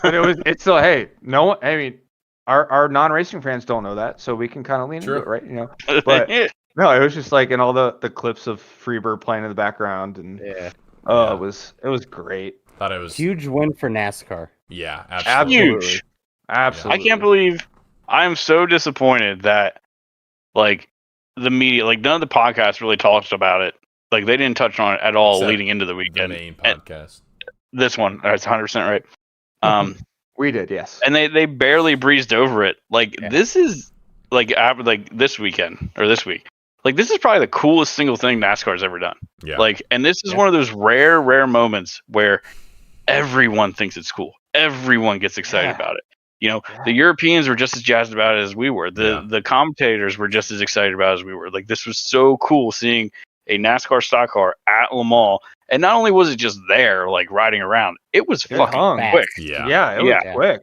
But it's still, hey, no one, I mean, our non-racing fans don't know that, so we can kind of lean into it, right? You know, but no, it was just like in all the clips of Freebird playing in the background, and it was great. Thought it was huge win for NASCAR. Yeah, absolutely. Huge. Absolutely. I can't believe I'm so disappointed that like the media, like none of the podcasts really talked about it. Like they didn't touch on it at all leading into the weekend. The main podcast. This one, that's 100% right. We did, yes. And they barely breezed over it. Like this is like this weekend or this week. Like this is probably the coolest single thing NASCAR's ever done. Yeah. Like, and this is one of those rare moments where everyone thinks it's cool. Everyone gets excited about it. You know, the Europeans were just as jazzed about it as we were. The commentators were just as excited about it as we were. Like this was so cool seeing a NASCAR stock car at Le Mans, and not only was it just there, like riding around, it was It fucking hung. quick. Yeah, it was Yeah. quick.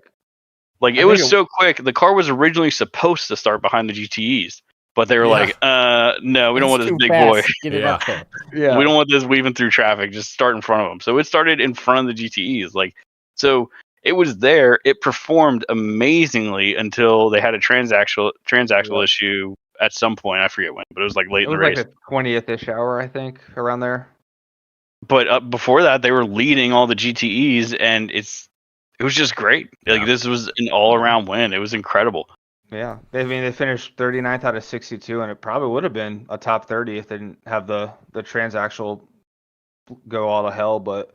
Like I it was think so quick. The car was originally supposed to start behind the GTEs, but they were like, "No, we don't want this big boy. Get it up there. Yeah. We don't want this weaving through traffic. Just start in front of them." So it started in front of the GTEs. Like, so it was there. It performed amazingly until they had a transaxle issue at some point. I forget when, but it was like late It in the was race. like the 20th-ish hour, I think, around there. But before that, they were leading all the GTEs, and it was just great. Like Yeah. this was an all-around win. It was incredible. Yeah. I mean, they finished 39th out of 62, and it probably would have been a top 30 if they didn't have the transaxle go all to hell. But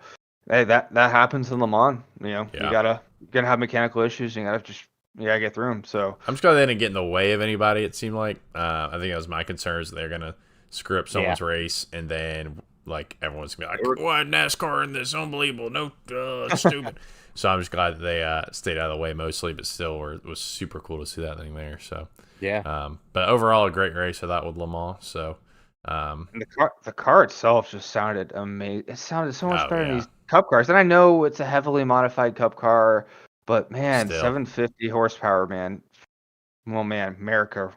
hey, that happens in Le Mans. You know, Yeah. you gotta have mechanical issues. And you gotta get through them. So I'm just glad they didn't get in the way of anybody. It seemed like I think that was my concerns. They're gonna screw up someone's race, and then like everyone's gonna be like, "Why NASCAR in this? Unbelievable! No, it's stupid." So I'm just glad that they stayed out of the way mostly, but still, it was super cool to see that thing there. So Yeah. but overall, a great race I thought with Le Mans. So and the car itself just sounded amazing. It sounded so much better than yeah. these Cup cars. And I know it's a heavily modified Cup car, but man, Still. 750 horsepower, man. Well, man, America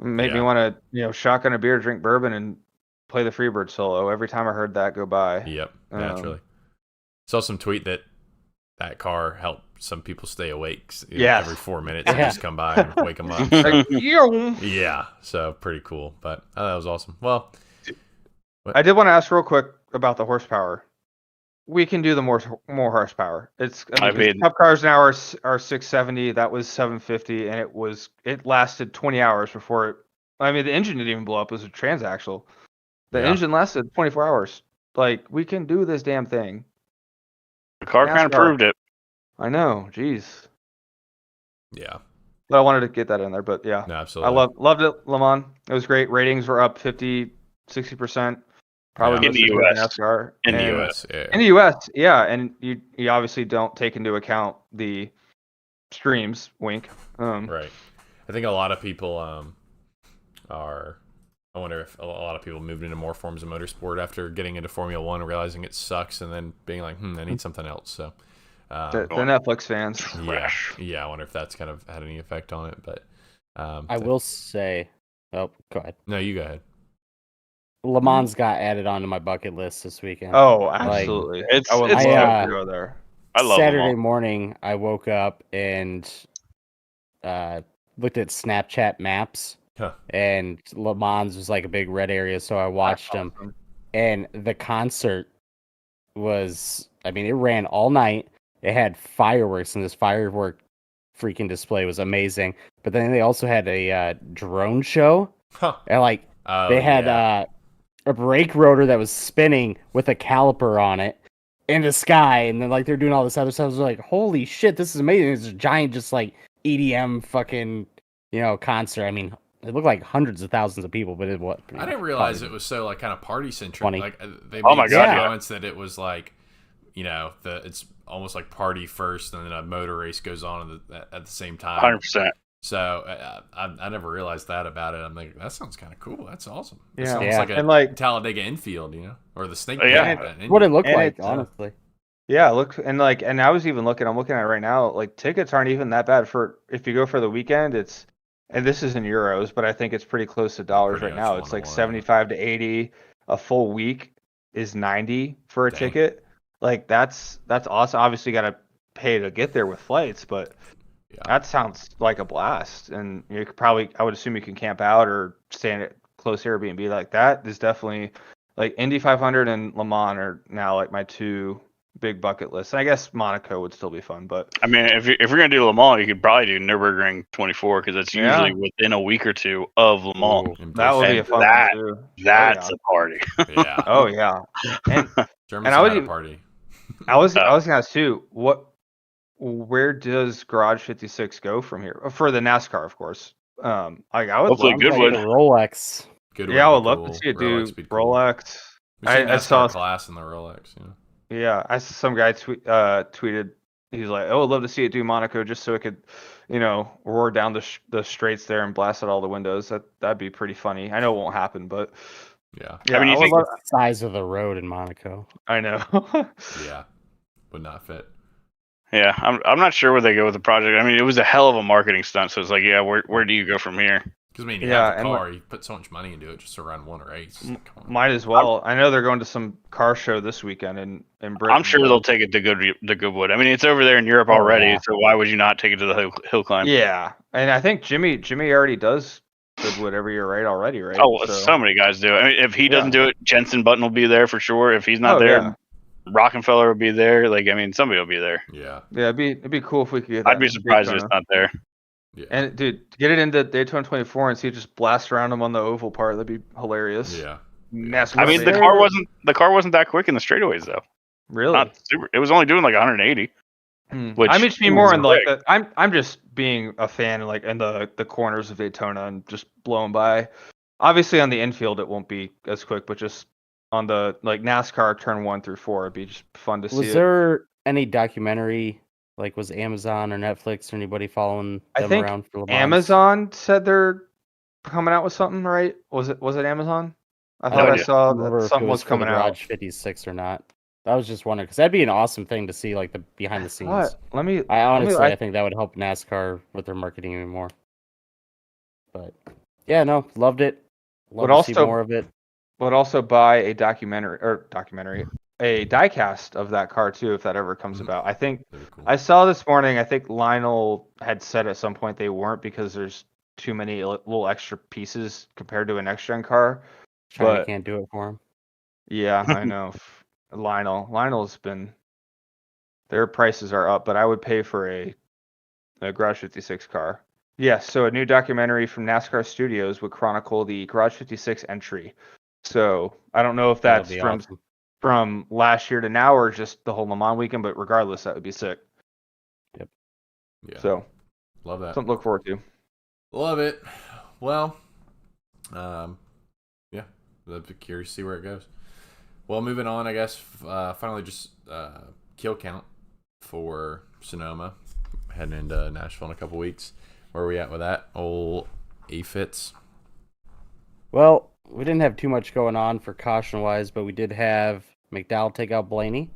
made me Yeah. want to, shotgun a beer, drink bourbon, and play the Freebird solo every time I heard that go by. Yep, naturally. Saw some tweet that car helped some people stay awake. Yes. Every 4 minutes, they just come by and wake them up. Like, Yeah, so pretty cool. But that was awesome. Well, I did want to ask real quick about the horsepower. We can do the more horsepower. I mean, Cup cars now are 670. That was 750, and it lasted 20 hours before it. I mean, the engine didn't even blow up. It was a transaxle. The engine lasted 24 hours. Like, we can do this damn thing. The car kind of proved it. I know. Jeez. Yeah. But I wanted to get that in there. But yeah, No, absolutely. I loved it. Le Mans. It was great. Ratings were up 50-60%. Probably in the US. In the US, yeah. In the US, yeah, and you obviously don't take into account the streams. Wink. Right. I think a lot of people I wonder if a lot of people moved into more forms of motorsport after getting into Formula One and realizing it sucks, and then being like, I need something else. So the Netflix fans. Yeah. I wonder if that's kind of had any effect on it. But I will say, go ahead. No, you go ahead. Le Mans got added onto my bucket list this weekend. Oh, absolutely. I would love love to go there. I love Saturday morning, I woke up and looked at Snapchat maps, and Le Mans was like a big red area, so I watched them. Awesome. And the concert was, I mean, it ran all night. It had fireworks, and this firework freaking display was amazing. But then they also had a drone show, and they had a brake rotor that was spinning with a caliper on it in the sky, and then they're doing all this other stuff. I was like, holy shit, this is amazing. It's a giant just EDM fucking concert. I mean, it looked like hundreds of thousands of people, but I didn't realize it was so kind of party centric. 20. Like they Oh my made God, comments that it was like, it's almost like party first, and then a motor race goes on at the same time. 100%. So I never realized that about it. I'm like, that sounds kind of cool. That's awesome. It Yeah. sounds like a Talladega infield, or the Snake Pit. Yeah. what it looked And like, it's, honestly. Yeah, look, and I was even looking. I'm looking at it right now. Like, tickets aren't even that bad for if you go for the weekend. And this is in euros, but I think it's pretty close to dollars Pretty right much now. It's like 1-to-1. 75 to 80. A full week is 90 for a Dang. ticket. Like, that's awesome. Obviously, you got to pay to get there with flights, but that sounds like a blast. And you could I would assume you can camp out or stay in a close Airbnb. Like, that is definitely Indy 500 and Le Mans are now my two big bucket lists. And I guess Monaco would still be fun, but I mean, if you're gonna do Le Mans, you could probably do Nürburgring 24 because it's usually within a week or two of Le Mans. that would be a fun one too. That's a party. Yeah. Oh yeah. And Germans I would had a even- party. I was gonna ask too, where does Garage 56 go from here? For the NASCAR, of course. I would Hopefully love Goodwood. The Rolex. Goodwood I would would be love cool. to see it Rolex do be cool. Rolex. We see I saw class in the Rolex. Yeah, I saw some guy tweeted. He's like, "Oh, I'd love to see it do Monaco just so it could, roar down the straights there and blast out all the windows. That'd be pretty funny. I know it won't happen, but Yeah. Yeah, I mean, you would think- love- Size of the road in Monaco. I know. Yeah. Would not fit. Yeah, I'm not sure where they go with the project. I mean, it was a hell of a marketing stunt. So it's like, yeah, where do you go from here? Because I mean, you Yeah, have the and car, you put so much money into it just to run one race. Come on. Might as well. I know they're going to some car show this weekend in Britain. I'm sure they'll take it to Goodwood. I mean, it's over there in Europe Oh, already. yeah. So why would you not take it to the hill climb? Yeah, and I think Jimmy already does Goodwood every year, right? Already, right? Oh, so many guys do. I mean, if he doesn't do it, Jensen Button will be there for sure. If he's not there, yeah. Rockefeller will be there. Like, I mean, somebody will be there. Yeah. Yeah, it'd be cool if we could get. I'd that be surprised if Daytona. it's not there. Yeah. And dude, get it into Daytona 24 and see it just blast around them on the oval part. That'd be hilarious. Yeah. NASCAR I mean, the car wasn't that quick in the straightaways though. really. Not super. It was only doing like 180. Which I mean, to be more in like quick. I'm just being a fan like in the corners of Daytona and just blowing by. Obviously on the infield it won't be as quick, but just on the like NASCAR turn 1 through 4, it'd be just fun to see. Was there any documentary, like was Amazon or Netflix or anybody following I them think around for Le Mans? Amazon said they're coming out with something, right? Was it Amazon? I thought I idea. saw Remember that if something it was for the coming out. Garage 56 or not. I was just wondering because that'd be an awesome thing to see, like the behind the scenes. What? Let me. I honestly, I- I think that would help NASCAR with their marketing even more. But yeah, no, loved it. Love But to see also- more of it. But also buy a documentary, a diecast of that car too, if that ever comes Mhm. about. I think That'd be cool. I saw this morning. I think Lionel had said at some point they weren't because there's too many little extra pieces compared to an next gen car. China but- can't do it for him. Yeah, I know. Lionel's been. Their prices are up, but I would pay for a Garage 56 car. Yes, so a new documentary from NASCAR Studios would chronicle the Garage 56 entry. So I don't know if That'd that's be from awesome. from last year to now or just the whole Le Mans weekend, but regardless, that would be sick. Yeah. So Love that. something to look forward to. Love it. Well, yeah, I'd be curious to see where it goes. Well, moving on, I guess, finally just kill count for Sonoma. Heading into Nashville in a couple weeks. Where are we at with that? Old AFITs. Well, we didn't have too much going on for caution wise, but we did have McDowell take out Blaney.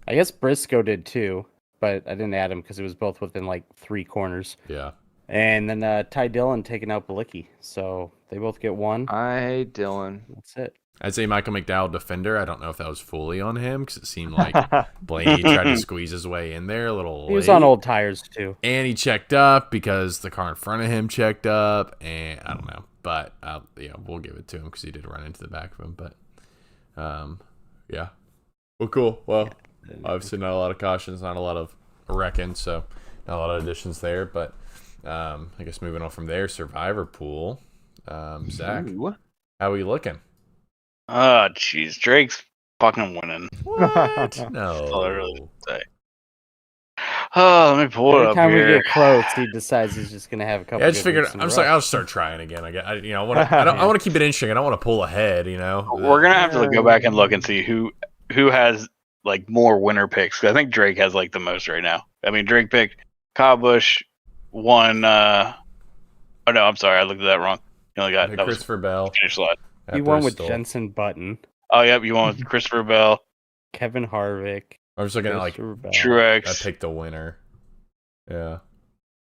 I guess Briscoe did too, but I didn't add him because it was both within like 3 corners. Yeah. And then Ty Dillon taking out Balicki. So they both get 1. Hi, Dylan. That's it. I'd say Michael McDowell defender. I don't know if that was fully on him because it seemed like Blaney tried to squeeze his way in there a little He was late. on old tires too. And he checked up because the car in front of him checked up. And I don't know. But, yeah, we'll give it to him because he did run into the back of him. But, yeah. Well, cool. Well, obviously not a lot of cautions, not a lot of wrecking, so not a lot of additions there. But I guess moving on from there, Survivor Pool. Zach, Ooh. how are we looking? Oh, jeez, Drake's fucking winning. What? all I really No. say. Oh, let me pull it Every up time here. we get close, he decides he's just gonna have a couple. Yeah, I just good figured. weeks in I'm a just like, row. I'll start trying again. I want to. I want to keep it interesting. I don't want to pull ahead. You know. We're gonna have to go back and look and see who has like more winner picks. 'Cause I think Drake has like the most right now. I mean, Drake picked Kyle Busch, one. Oh no, I'm sorry, I looked at that wrong. You only got that was Christopher Bell. finish slot. at He won with Bristol. Jensen Button, Oh yep, you won with Christopher Bell, Kevin Harvick, I was looking at like Christopher Bell. Truex. I picked the winner. Yeah,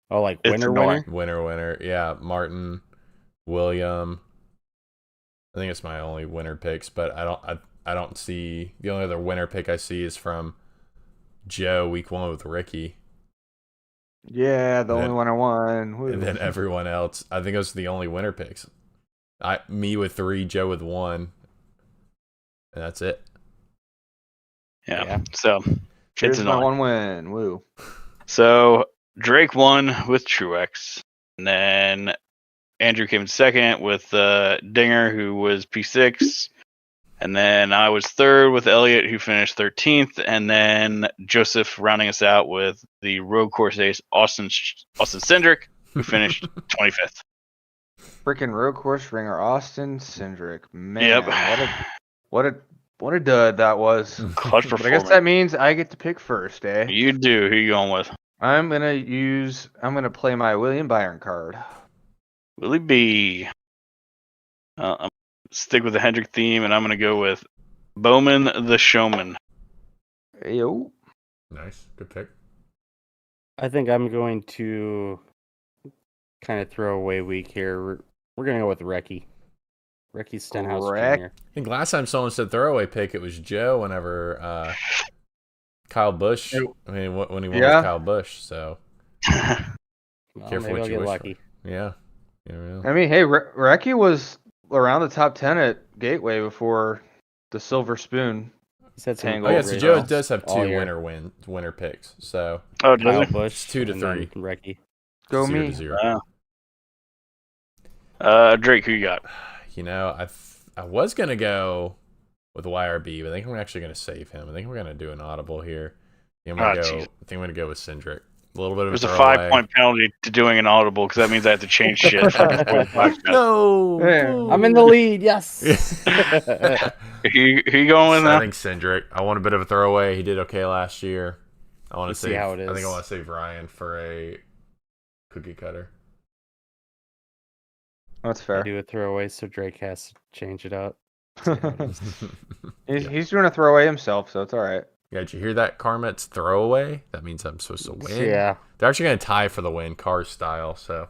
Oh, like It's winner, annoying. winner. Yeah, Martin, William. I think it's my only winner picks, but I don't see the only other winner pick I see is from Joe week 1 with Ricky, Yeah, the And only then- one I won. Woo. and then everyone else. I think those are the only winner picks. Me with 3, Joe with 1, and that's it. Yeah. So Here's it's my annoying. one win. Woo. So Drake won with Truex, and then Andrew came in second with Dinger, who was P6, and then I was third with Elliott, who finished 13th, and then Joseph rounding us out with the road course ace Austin Cindric, who finished 25th. Freaking road course ringer Austin Cindric. Man, Yep. what a dud that was. Clutch But I performance. guess that means I get to pick first, eh? You do. Who you going with? I'm gonna play my William Byron card. Willie B. I'm stick with the Hendrick theme, and I'm going to go with Bowman the Showman. Yo. Nice. Good pick. I think I'm going to kind of throw away week here. We're going to go with Recce. Recce Stenhouse Jr. I think last time someone said throwaway pick, it was Joe whenever Kyle Busch. I mean, when he won with Kyle Busch. So Well, careful maybe what I'll you get wish lucky. for. Yeah. I mean, hey, Recce was around the top 10 at Gateway before the Silver Spoon. Oh yeah, so Joe does have two winner picks. So Kyle Busch 2 to 3. Recce. Go 0 me. to 0. Drake, who you got? You know, I was gonna go with YRB, but I think I'm actually gonna save him. I think we're gonna do an audible here. I think I'm gonna go with Cindric. A little bit of There's a throwaway. 5-point penalty to doing an audible because that means I have to change shit. No, I'm in the lead. Yes. Who you going with now? I think Cindric. I want a bit of a throwaway. He did okay last year. I want to see how it is. I think I want to save Ryan for a cookie cutter. That's fair. I do a throwaway, so Drake has to change it up. He's doing a throwaway himself, so it's all right. Yeah, did you hear that? Carmet's throwaway. That means I'm supposed to win. Yeah, they're actually going to tie for the win, car style. So,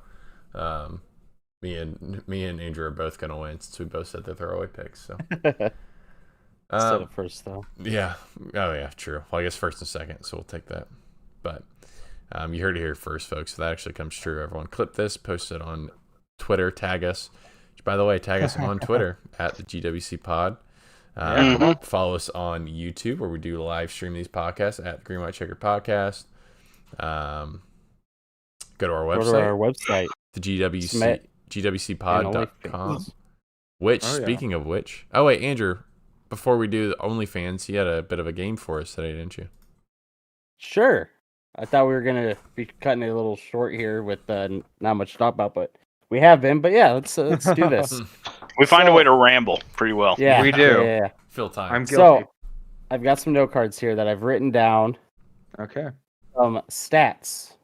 me and Andrew are both going to win since we both said the throwaway picks. So, instead of first though. Yeah. Oh yeah, true. Well, I guess first and second, so we'll take that. But you heard it here first, folks. So that actually comes true. Everyone, clip this, post it on Twitter, tag us. By the way, tag us on Twitter at the GWC Pod. Follow us on YouTube where we do live stream these podcasts at the Green White Checker Podcast. Go to our website. The GWCpod.com. Which, speaking of which, oh wait, Andrew, before we do the OnlyFans, you had a bit of a game for us today, didn't you? Sure. I thought we were gonna be cutting it a little short here with not much to talk about, but we have been. But yeah, let's do this. We find a way to ramble pretty well. Yeah, we do. Yeah. Fill time. I'm guilty. So, I've got some note cards here that I've written down. Okay. Stats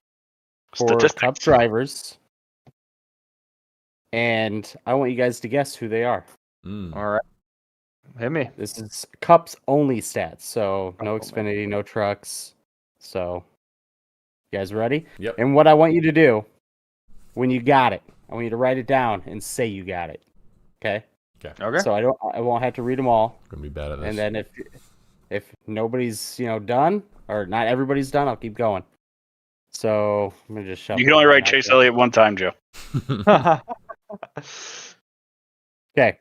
for Cup drivers, and I want you guys to guess who they are. All right. Hit me. This is Cups only stats, so no Xfinity, no trucks. So, you guys ready? Yep. And what I want you to do, when you got it, I want you to write it down and say you got it. Okay. Okay. So I won't have to read them all. I'm gonna be bad at this. And then if nobody's done or not everybody's done, I'll keep going. So I'm gonna just shuffle. You can only write Chase Elliott one time, Joe. Okay.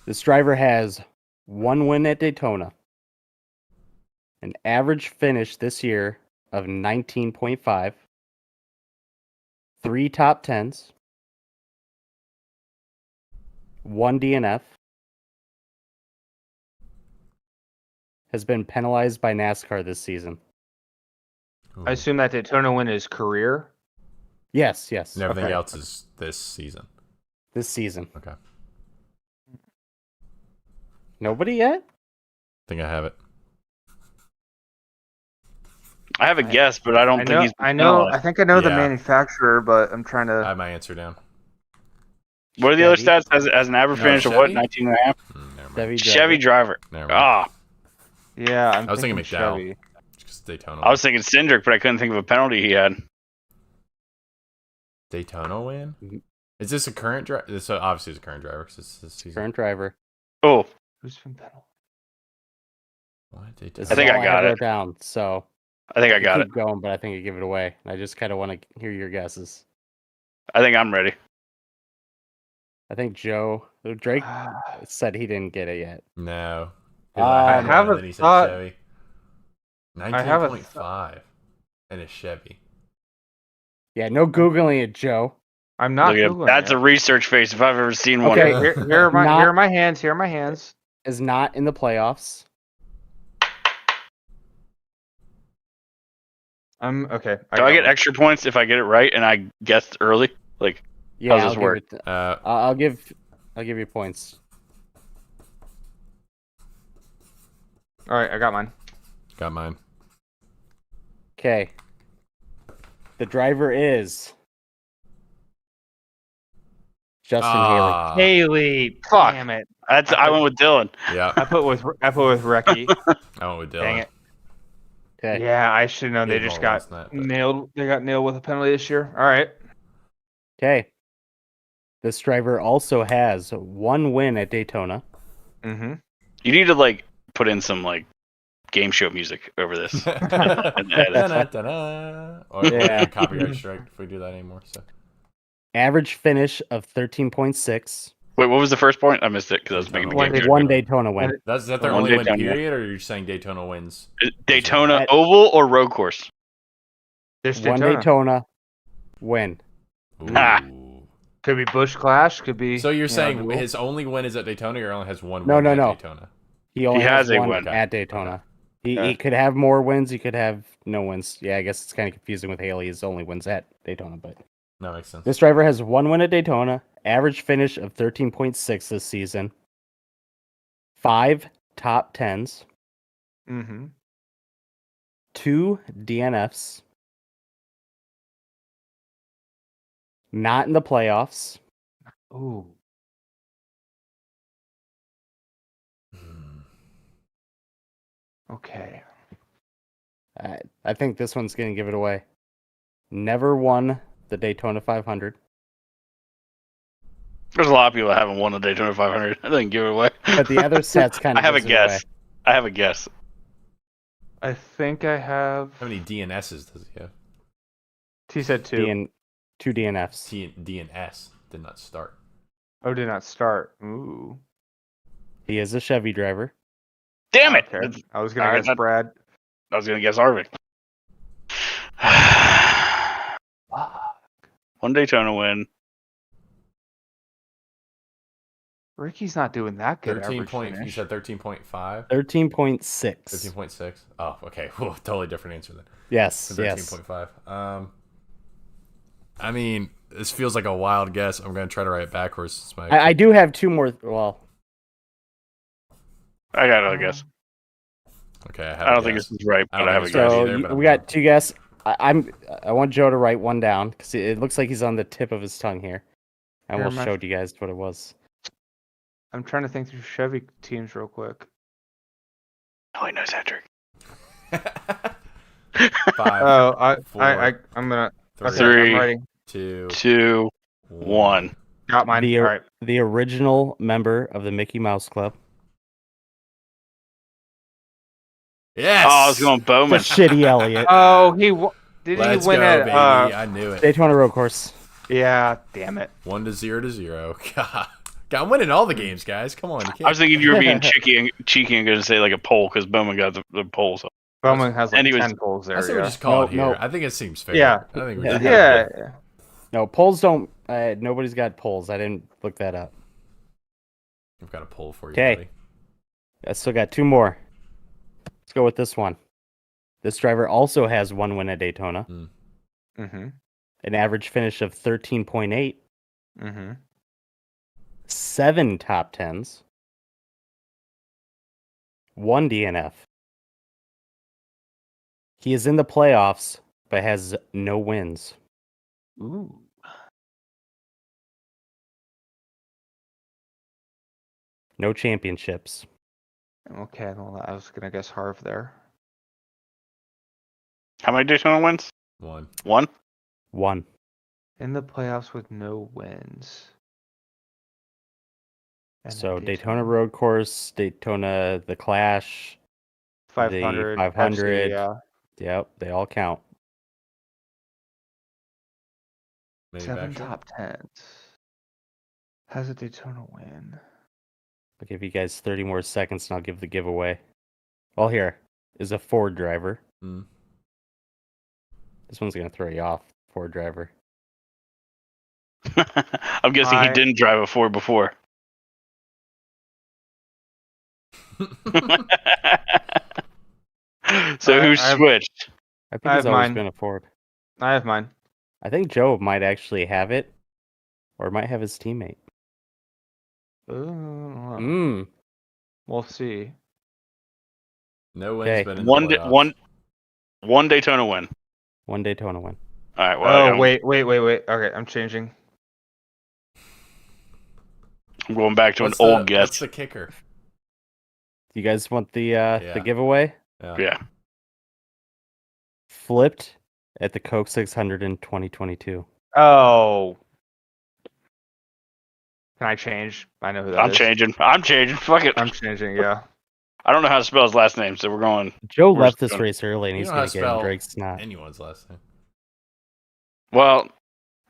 This driver has 1 win at Daytona, an average finish this year of 19.5, 3 top 10s, 1 DNF, has been penalized by NASCAR this season. I assume that Daytona win is career. Yes. And everything else is this season. This season. Okay. Nobody yet? I think I have it. I have a guess, but I don't think he's. I know. I think I know the manufacturer, but I'm trying to. I have my answer down. What are the other stats? As an average finish of what? 19.5? Chevy driver. Yeah, I was thinking McDowell. Just Daytona. I was thinking Cindric, but I couldn't think of a penalty he had. Daytona win? Is this a current driver? This obviously is a current driver. This season. Current driver. Oh. Who's been penalized? What? This I think is I all got wrote it. down, so I think I got it. Keep going, but I think I give it away. I just kind of want to hear your guesses. I think I'm ready. I think Drake said he didn't get it yet. No. I have a thought. Chevy. 19.5 and a Chevy. Yeah, no Googling it, Joe. I'm not Googling That's it. a research face if I've ever seen one. Okay, here are my hands. Here are my hands. Is not in the playoffs. Okay. Do I get extra points if I get it right and I guessed early? Like, Yeah, how does this work? I'll give you points. All right, I got mine. Got mine. Okay. The driver is Justin Haley. Haley. Fuck. Damn it. I went with Dylan. Yeah, I put with Reki. I went with Dylan. Dang it. Okay. Yeah, I should know. They Even just more got worse than that, but- nailed. They got nailed with a penalty this year. All right. Okay. This driver also has 1 win at Daytona. Mm-hmm. You need to put in some game show music over this. Da-na-da-na. Or Yeah. copyright strike if we do that anymore. So Average finish of 13.6. Wait, what was the first point? I missed it because I was making the One game. day- One Daytona win. is that their One only win Daytona. period, or are you saying Daytona wins? Daytona At- Oval or road course? There's One Daytona. Daytona win. Ah. Ooh. Could be Busch Clash. Could be. So you're saying dual. his only win is at Daytona, or only has one No, win no, at no. Daytona? He only has has a one win. at Daytona. He Okay. could have more wins. He could have no wins. Yeah, I guess it's kind of confusing with Haley. His only wins at Daytona, but No, makes sense. this driver has 1 win at Daytona. Average finish of 13.6 this season. 5 top 10s. Mm-hmm. 2 DNFs. Not in the playoffs. Ooh. Okay. I think this one's going to give it away. Never won the Daytona 500. There's a lot of people that haven't won the Daytona 500. I didn't give it away. But the other sets kind I of have a gives it away. guess. I have a guess. I think I have. How many DNSs does he have? He said 2. Two DNFs. DNS did not start. Oh, did not start. Ooh. He is a Chevy driver. Damn it! Okay. I was gonna All right, guess that- Brad. I was gonna guess Arvik. One Daytona win. Ricky's not doing that good. 13 average point. You finish. said 13.5. 13.6. 13.6. Oh, okay. Whew, totally different answer then. Yes, For yes. 13.5. I mean, this feels like a wild guess. I'm gonna try to write it backwards. It's my- I do have 2 more. Well, I got another guess. Okay, I have I a don't think guess. this is right, I but don't I have a think guess. it's so right either, but we I'm got 2 guesses. I want Joe to write one down because it looks like he's on the tip of his tongue here. I Here, almost Matt. showed you guys what it was. I'm trying to think through Chevy teams real quick. Oh, he knows that trick. 5, Oh, I'm gonna. Okay, Three. I'm writing. 2, 2, 1. Got mine. The, All right. the original member of the Mickey Mouse Club. Yes. Oh, I was going The Bowman. shitty Elliott. Oh, did Let's he win go, at? baby. I knew it. Daytona Road Course. Yeah. Damn it. 1-0. God, I'm winning all the games, guys. Come on. You I can't. was thinking you were being cheeky and going to say a pole because Bowman got the pole. So. Bowman has like Anyways, 10 poles there. I say we Yeah. just call No, it here. no. I think it seems fair. Yeah. I think we Yeah. just Yeah. No, polls don't. Nobody's got polls. I didn't look that up. We've got a poll for you, 'Kay. buddy. I still got 2 more. Let's go with this one. This driver also has 1 win at Daytona. Mm-hmm. An average finish of 13.8. Mm-hmm. 7 top 10s. 1 DNF. He is in the playoffs, but has no wins. Ooh. No championships. Okay. Well, I was gonna guess Harv there. How many Daytona wins? 1. 1? 1. In the playoffs with no wins. And So then Daytona Road Course, Daytona The Clash. 500. 500. Pepsi, yeah. Yep, they all count. 7 Manufacturer? top 10s. Has a Daytona win. I'll give you guys 30 more seconds and I'll give the giveaway. Well, here is a Ford driver. Mm. This one's going to throw you off, Ford driver. I'm guessing he I- didn't drive a Ford before. So who I've- switched? I think I it's have always mine. been a Ford. I have mine. I think Joe might actually have it, or might have his teammate. Ooh, we'll see. No win's Okay. been in the One, playoffs. one Daytona win. 1 Daytona win. All right. Well, Oh, wait. Okay, I'm changing. I'm going back to What's an old What's guess. the kicker? You guys want the giveaway? Yeah. Flipped at the Coke 600 in 2022. Oh. Can I change? I know who that I'm is. changing. Fuck it. I'm changing, yeah. I don't know how to spell his last name, so we're going. Joe We're left this still- race early, and You he's know how going to to get in spell Drake's snot. anyone's last name. Well,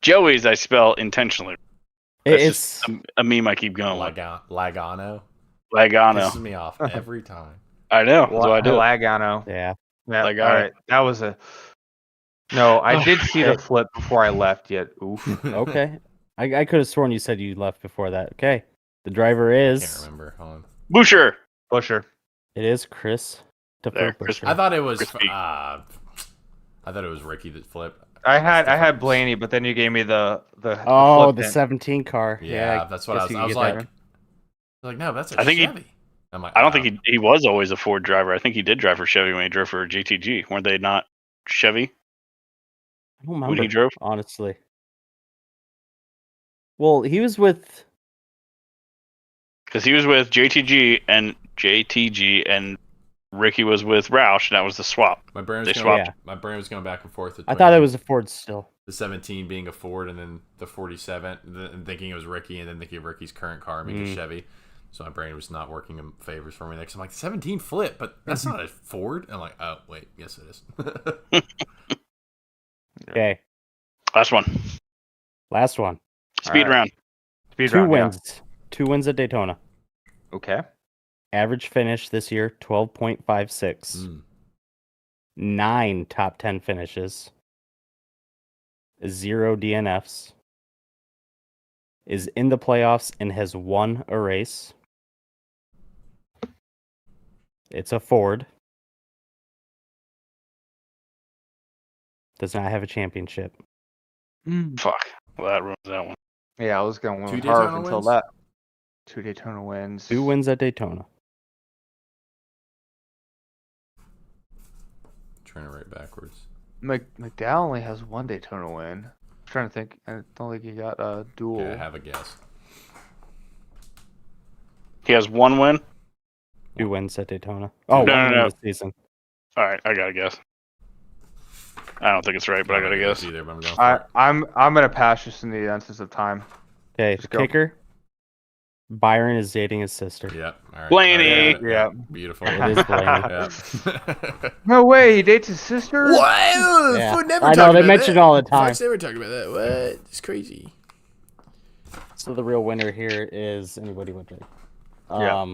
Joey's I spell intentionally. That's It's just a meme I keep going with. Lagano. Lagano. Pisses me off every time. I know. That's what I do. Lagano. yeah. Yeah, Lagano. all right. That was a... No, I did see the flip before I left yet. Oof. Okay. I could have sworn you said you left before that. Okay. The driver I is. can't remember. Hold on. Boucher. Busher. It is Chris. There, Chris- I thought it was. Crispy. I thought it was Ricky that flipped. I had Blaney, but then you gave me the Oh, flip the hint. 17 car. Yeah, that's what I guess was. you I could was get like, that. no, that's a I think he- Chevy. I'm like, I don't think he was always a Ford driver. I think he did drive for Chevy when he drove for JTG. Weren't they not Chevy I don't when he remember, drove? honestly. Well, he was with. Because he was with JTG and Ricky was with Roush, and that was the swap. My brain They was going. swapped. My brain was going back and forth. I thought it was a Ford still. the 17 being a Ford, and then the 47, and thinking it was Ricky, and then thinking of Ricky's current car being a Chevy. So my brain was not working in favors for me. Next, I'm like 17 flip, but that's not a Ford. And I'm like, oh wait, yes it is. Okay. Last one. Last one. Speed All right. round. Speed Two round, yeah. wins. 2 wins at Daytona. Okay. Average finish this year 12.56. Mm. 9 top 10 finishes. 0 DNFs. Is in the playoffs and has won a race. It's a Ford. Does not have a championship. Fuck. Well, that ruins that one. Yeah, I was going Two to hard Daytona until wins? that. 2 Daytona wins. 2 wins at Daytona. Trying to write backwards. McDowell only has 1 Daytona win. I'm trying to think. I don't think he got a dual. Okay, I have a guess. He has one win. 2 wins at Daytona. Oh, No, one no, win no. this season. All right, I gotta guess. I don't think it's right, but I gotta guess. Either, but I'm going for it. I'm gonna pass just in the essence of time. Okay, Just go. kicker. Byron is dating his sister. Yep. All right. Blaney! All right, Yeah. Beautiful. It is Blaney. Yeah. No way, he dates his sister. What? Yeah. Never I know, talked they about mention that. it all the time. Fox never talked about that. What? It's crazy. So the real winner here is anybody with Drake. Yeah.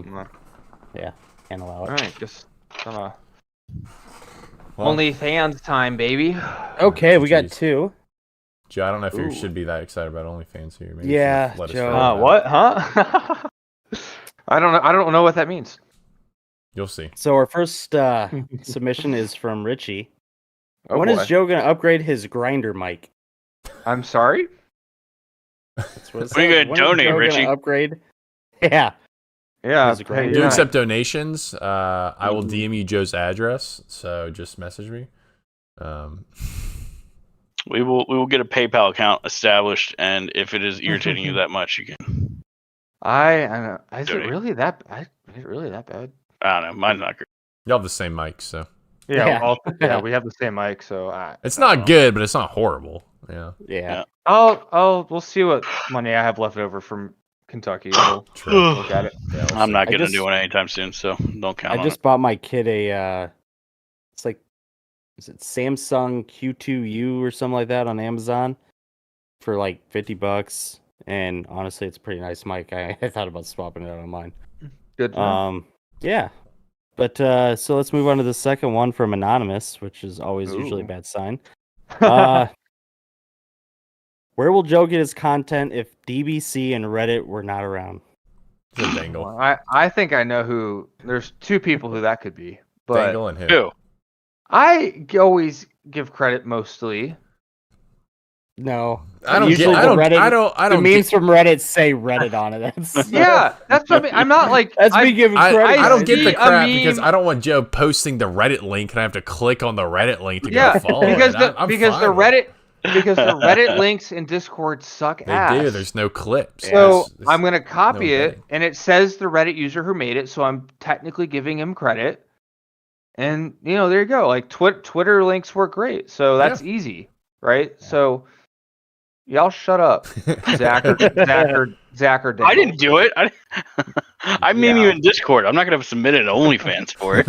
Can't allow All it. right, just Well, only fans time, baby. Okay, we got Jeez. 2. Joe, I don't know if Ooh. you should be that excited about OnlyFans here. Maybe Yeah, you should let us Joe. know about it. What? Huh? I don't know. I don't know what that means. You'll see. So our first submission is from Richie. Oh, When boy. is Joe gonna upgrade his grinder mic? I'm sorry. That's what it When are you says. gonna When is donate, Joe Richie? Gonna upgrade. Yeah. Yeah. His grinder Do yeah. accept donations. I will DM you Joe's address, so just message me. We will get a PayPal account established, and if it is irritating you that much, you can. I know. Is it Donate. really that? Is it really that bad? I don't know. Mine's not great. Y'all have the same mic, so Yeah. We have the same mic, so it's not good, but it's not horrible. Yeah. Yeah. we'll see what money I have left over from Kentucky. We'll True. look at it. Yeah, we'll I'm see. not getting just- a new one anytime soon, so don't count I on just bought my kid a it's like, is it Samsung Q2U or something like that on Amazon for like $50, and honestly it's a pretty nice mic. I thought about swapping it out on mine. Good. to know. Yeah. But so let's move on to the second one from Anonymous, which is always usually a Ooh. bad sign. Where will Joe get his content if DBC and Reddit were not around? It's a Dangle. Well, I think I know who. There's 2 people who that could be, but Dangle and who? Who? I always give credit mostly. No. I don't Usually get. the Reddit- I The don't. memes from Reddit say Reddit on it. That's Yeah, that's what I mean. I'm not like that's me giving I, credit. I don't guys. get the see a crap because meme- I don't want Joe posting the Reddit link and I have to click on the Reddit link to Yeah, go follow because it. the I'm because fine the with it. because the Reddit links in Discord suck They ass. do. There's no clips. So There's I'm gonna copy no it, betting. and it says the Reddit user who made it, so I'm technically giving him credit. And there you go. Like Twitter links work great, so that's easy, right? Yeah. So y'all shut up, Zach or Dingle. I didn't do it. I meme you in Discord. I'm not gonna submit it to OnlyFans for it.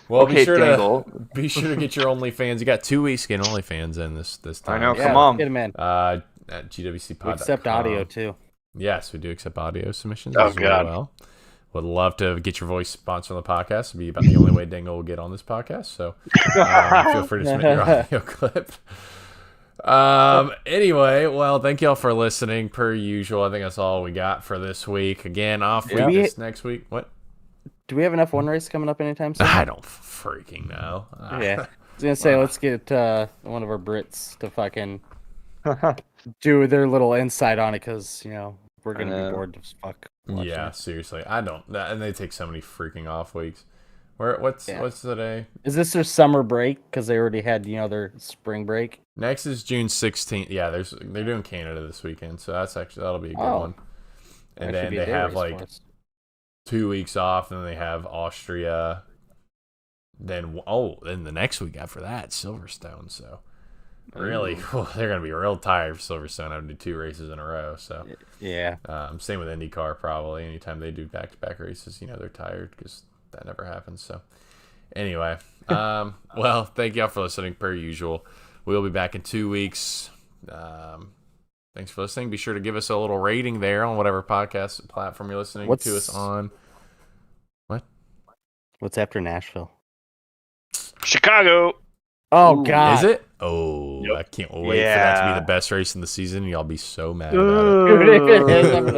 Well, Okay, be sure Dingle. to get your OnlyFans. You got 2 weeks to get OnlyFans in this time. I know. Yeah, Come on. get him in. At GWC We accept audio too. Yes, we do accept audio submissions Oh, as God. well. Would love to get your voice sponsored on the podcast. It'd be about the only way Dingle will get on this podcast. So feel free to submit your audio clip. Anyway, well, thank y'all for listening. Per usual, I think that's all we got for this week. Again, off week this next week. What? Do we have an F1 race coming up anytime soon? I don't freaking know. Yeah. I was gonna say let's get one of our Brits to fucking do their little insight on it because we're gonna be bored as fuck. Yeah, seriously, I don't. And they take so many freaking off weeks. What's today? Is this their summer break? Because they already had their spring break. Next is June 16th. Yeah, they're doing Canada this weekend, so that'll be a good one. And then they have like 2 weeks off, and then they have Austria. Then the next week after that, Silverstone. So really, they're gonna be real tired for Silverstone having to do 2 races in a row. So yeah, same with IndyCar probably. Anytime they do back-to-back races, they're tired because that never happens. So anyway, well, thank y'all for listening per usual. We'll be back in 2 weeks. Thanks for listening. Be sure to give us a little rating there on whatever podcast platform you're listening to us on. What's after Nashville? Chicago. Oh, God. Is it? Oh, Yep. I can't wait for that to be the best race in the season. Y'all be so mad about it. Dude,